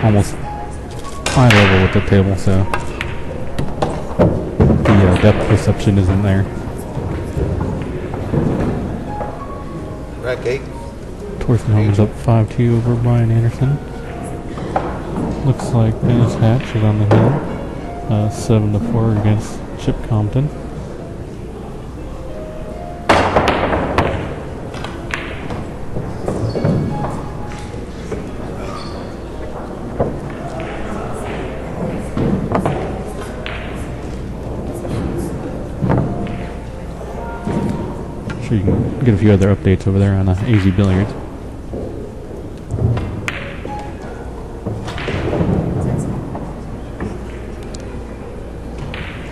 almost eye level with the table, so the depth perception isn't there. Rack 8. Torstenholm's up 5-2 over Brian Anderson. Looks like Dennis Hatch is on the hill, 7-4 against Chip Compton. Sure you can get a few other updates over there on AZ Billiards.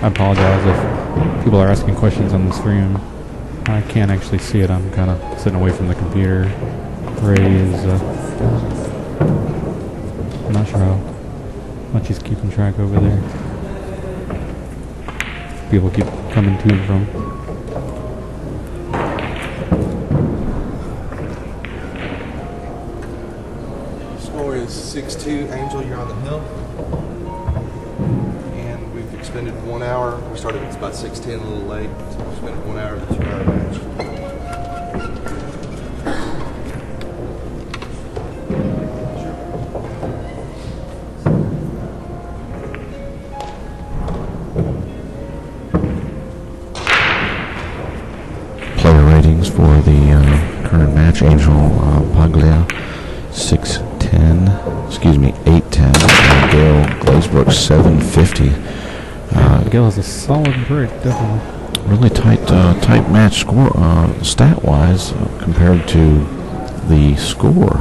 I apologize if people are asking questions on the stream. I can't actually see it. I'm kind of sitting away from the computer. Ray is I'm not sure how much he's keeping track over there. People keep coming to and from. Score is 6-2. Angel, you're on the hill. And we've expended 1 hour. We started at about 6:10, a little late. So we spent 1 hour of the 2-hour match. Player ratings for the current match: Angel Paglia 610, 810, and Gail Glazebrook 750. Gail has a solid break, definitely. Really tight match score stat-wise compared to the score,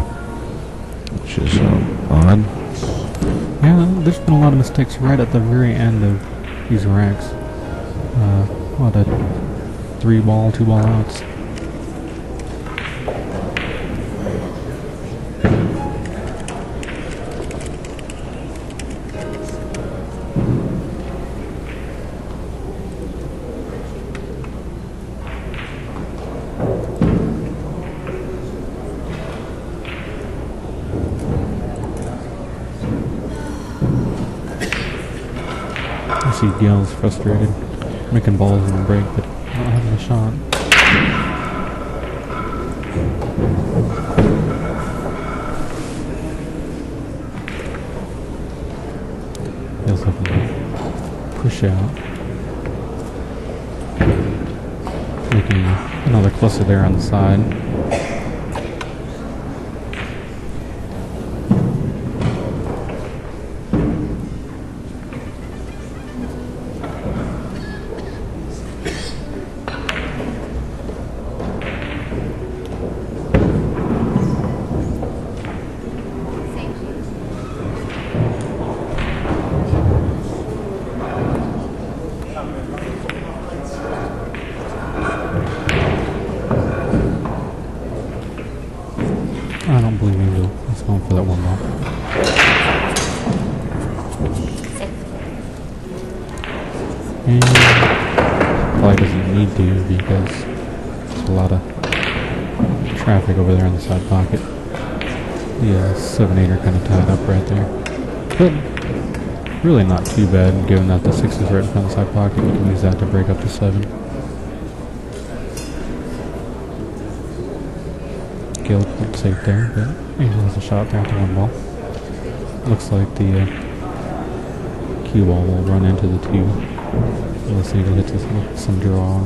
which is odd. Yeah, there's been a lot of mistakes right at the very end of these racks. A lot of 3-ball, 2-ball outs. I see Gail's frustrated, making balls in the break, but not having a shot. Gail's having a push out. Another cluster there on the side. I don't believe Angel is going for that one ball. And probably doesn't need to because there's a lot of traffic over there on the side pocket. Yeah, 7-8 are kind of tied up right there. But really not too bad given that the 6 is right in front of the side pocket. You can use that to break up to 7. Gail played safe there, but Angel has a shot there at the one ball. Looks like the cue ball will run into the 2 unless Angel hits some draw.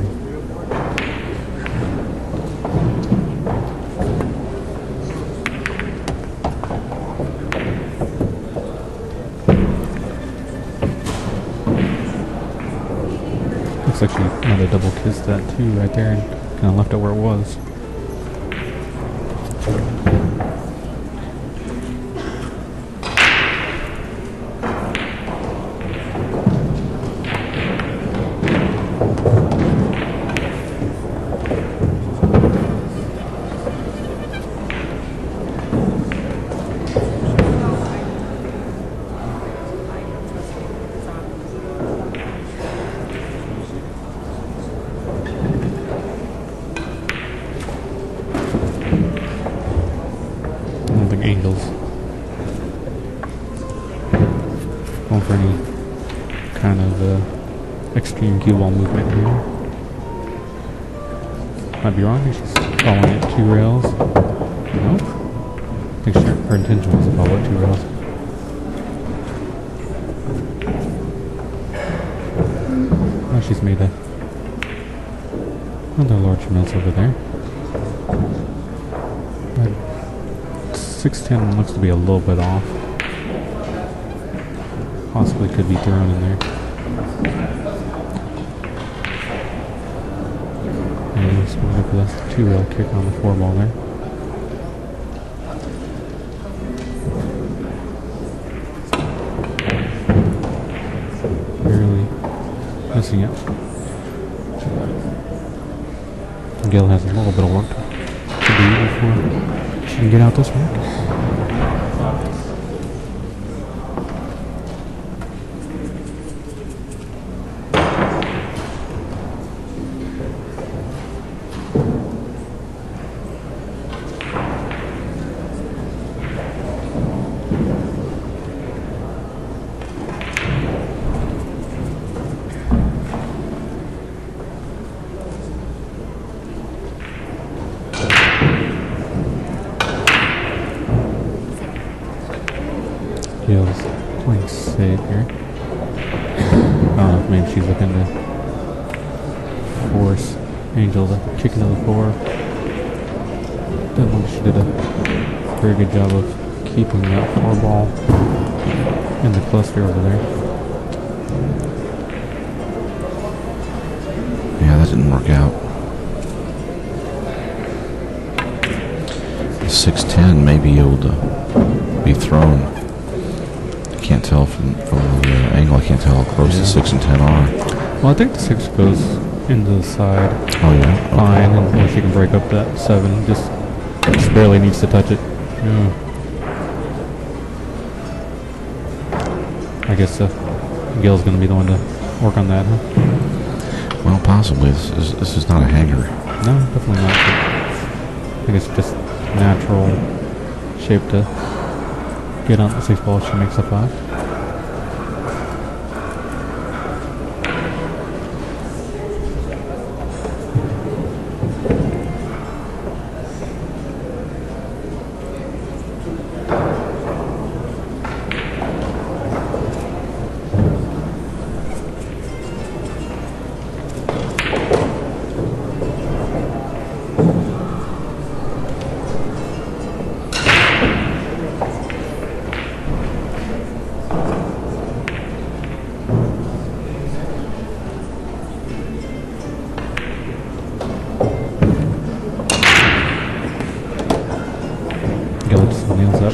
Looks like she might have double kissed that 2 right there and kind of left it where it was. Angels going for any kind of extreme cue ball movement here. Might be wrong. She's following it 2 rails. Nope. I think her intention was to follow it 2 rails. Now she's made another large miss over there. 610 looks to be a little bit off. Possibly could be thrown in there. And let's go for the 2-rail kick on the 4 ball there. Barely missing it. Gail has a little bit of work to do before she can get out this one. Gail's playing safe here. I don't know if maybe she's looking to force Angel to kick into the 4. Definitely she did a very good job of keeping that 4 ball in the cluster over there. Yeah, that didn't work out. The 610 may be able to be thrown. Can't tell from the angle. I can't tell how close the 6 and 10 are. Well, I think the 6 goes into the side. Oh yeah, Fine, and once she can break up that 7, just barely needs to touch it. Yeah. I guess Gail's going to be the one to work on that, huh? Well, possibly. This is not a hanger. No, definitely not. I think it's just natural shape to get on the 6 ball. She makes a 5. Gail just nails up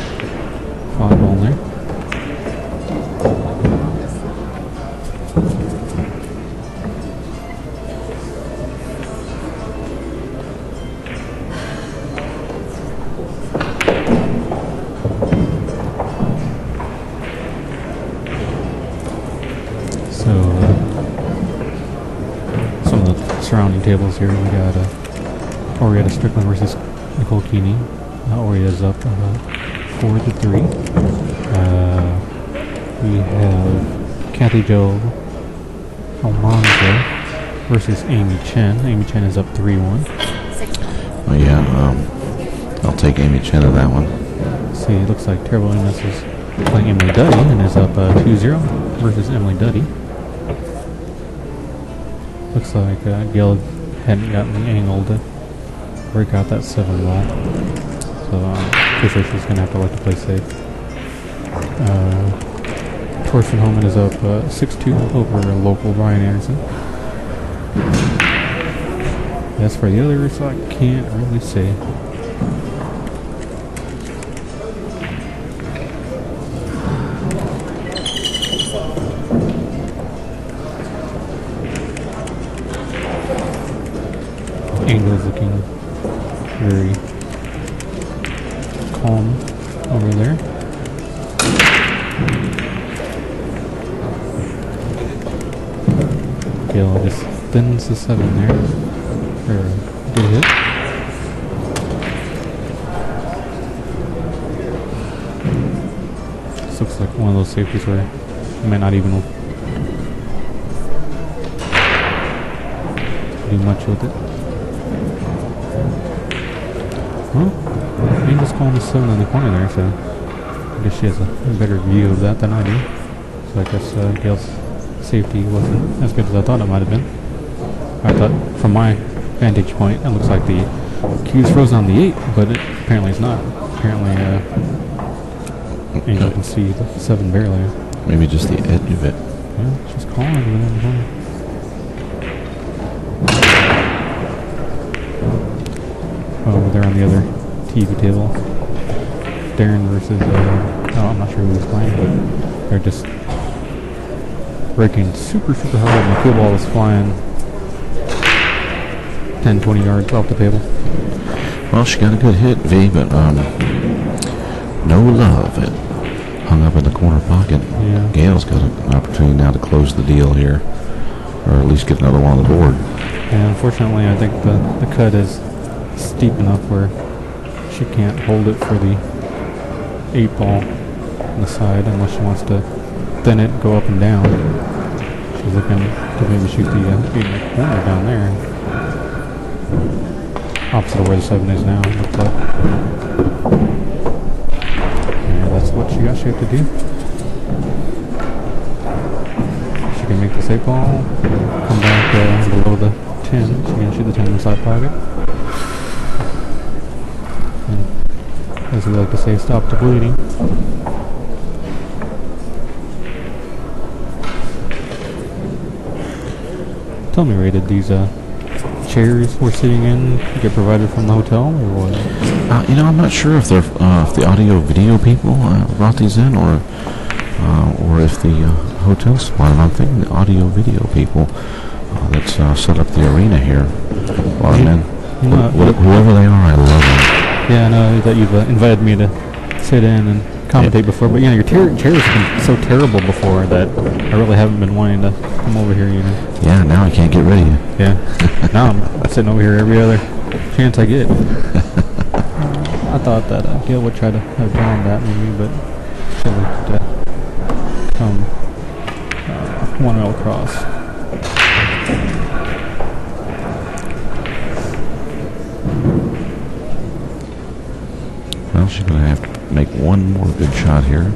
5 only. So, some of the surrounding tables here, we got Orietta Strickland versus Nicole Keeney. Orietta's up 4-3. We have Kathy Jo Almanza versus Amy Chen. Amy Chen is up 3-1. 6-1. Oh yeah, I'll take Amy Chen in that one. See, it looks like Terrible Amos is playing Emily Duddy and is up 2-0 versus Emily Duddy. Looks like Gail hadn't gotten the angle to break out that 7 ball. So for sure she's going to have to like to play safe. Torsten Holman is up 6-2 over local Brian Anderson. As for the others, I can't really say. Angel's looking very calm over there. Gail just thins the 7 there. For a good hit. This looks like one of those safeties where you might not even do much with it. Well, Angel's calling the 7 in the corner there, so I guess she has a better view of that than I do. So I guess Gail's safety wasn't as good as I thought it might have been. I thought, from my vantage point, it looks like the cue's frozen on the 8, but it apparently it's not. Apparently, Angel can see the 7 barely. Maybe just the edge of it. Yeah, she's calling over there in the corner. Over there on the other TV table, Darren versus, I'm not sure who he's playing, but they're just breaking super hard, and the cue ball is flying 10-20 yards off the table. Well, she got a good hit, V, but no love. It hung up in the corner pocket. Yeah. Gail's got an opportunity now to close the deal here, or at least get another one on the board. And unfortunately, I think the cut is steep enough where she can't hold it for the 8 ball on the side unless she wants to thin it, go up and down. She's looking to maybe shoot the 8 in the corner down there. Opposite of where the 7 is now. But, and that's what she got shaped to do. She can make this 8 ball, come back below the 10. She can shoot the 10 in the side pocket. As we like to say, stop the bleeding. Tell me, Ray, did these chairs we're sitting in get provided from the hotel, or what? I'm not sure if they're if the audio-video people brought these in, or if the hotel supplied them. I'm thinking the audio-video people that's set up the arena here. Well, man, whoever they are, I love them. Yeah, I know that you've invited me to sit in and commentate before, but your chairs have been so terrible before that I really haven't been wanting to come over here, Yeah, now I can't get rid of you. Yeah. Now I'm sitting over here every other chance I get. I thought that Gail would try to have drawn that maybe, but she would come 1 mile across. Well, she's going to have to make one more good shot here.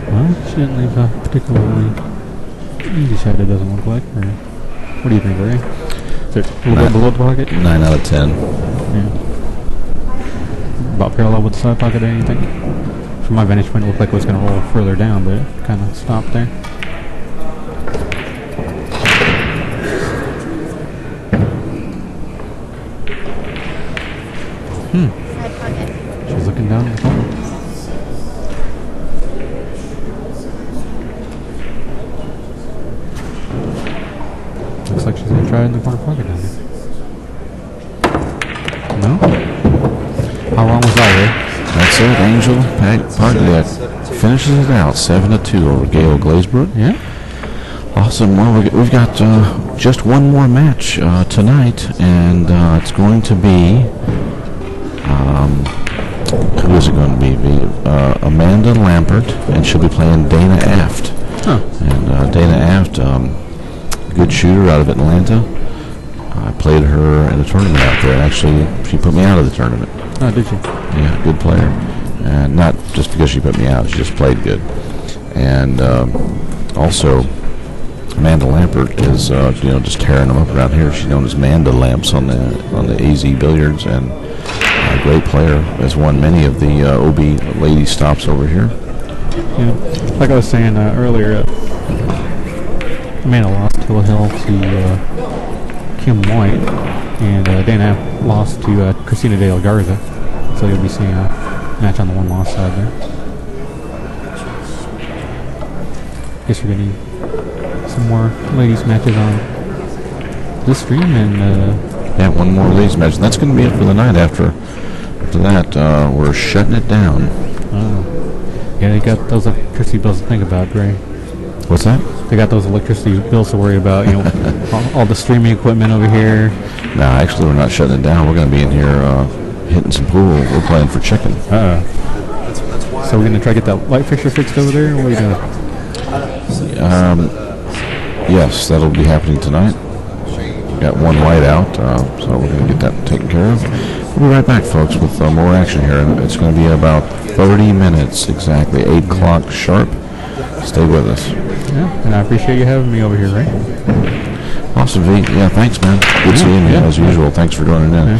Well, she didn't leave a particularly easy shot, it doesn't look like. Or what do you think, Ray? Is it a little bit below the pocket? 9 out of 10. Yeah. About parallel with the side pocket there, you think? Should from my vantage point, it looked like it was going to roll further down, but it kind of stopped there. Side pocket. She's looking down the corner. Looks like she's going to try it in the corner pocket down there. No? How wrong was I, Ray? That's it. Angel Paglia finishes it out 7-2 over Gail Glazebrook. Yeah? Awesome. Well, we've got just one more match tonight, and it's going to be. Who is it going to be? Amanda Lampert, and she'll be playing Dana Aft. Huh. And Dana Aft, good shooter out of Atlanta. I played her in a tournament out there. Actually, she put me out of the tournament. Oh, did you? Yeah, good player. And not just because she put me out, she just played good. And also, Amanda Lampert is, just tearing them up around here. She's known as Manda Lamps on the AZ Billiards, and a great player. Has won many of the OB lady stops over here. Yeah. Like I was saying earlier, Amanda lost Hill Hill to Kim White, and Dana lost to Christina Dale Garza. So you'll be seeing a match on the one-loss side there. Guess you're going to need some more ladies matches on this stream, and Yeah, one more ladies match. And that's going to be it for the night. After that, we're shutting it down. yeah, they got those electricity bills to think about, Ray. What's that? They got those electricity bills to worry about. You know, all the streaming equipment over here. No, actually, we're not shutting it down. We're going to be in here hitting some pool. We're playing for chicken. That's why. So we're gonna try to get that light fixture fixed over there. Or what are you doing? Yes, that'll be happening tonight. We got one light out, so we're going to get that taken care of. We'll be right back, folks, with more action here. And it's going to be about 30 minutes exactly, 8 o'clock sharp. Stay with us. Yeah, and I appreciate you having me over here, Ray. Awesome, V. Yeah, thanks, man. Good seeing you, as usual. Thanks for joining in. Yeah.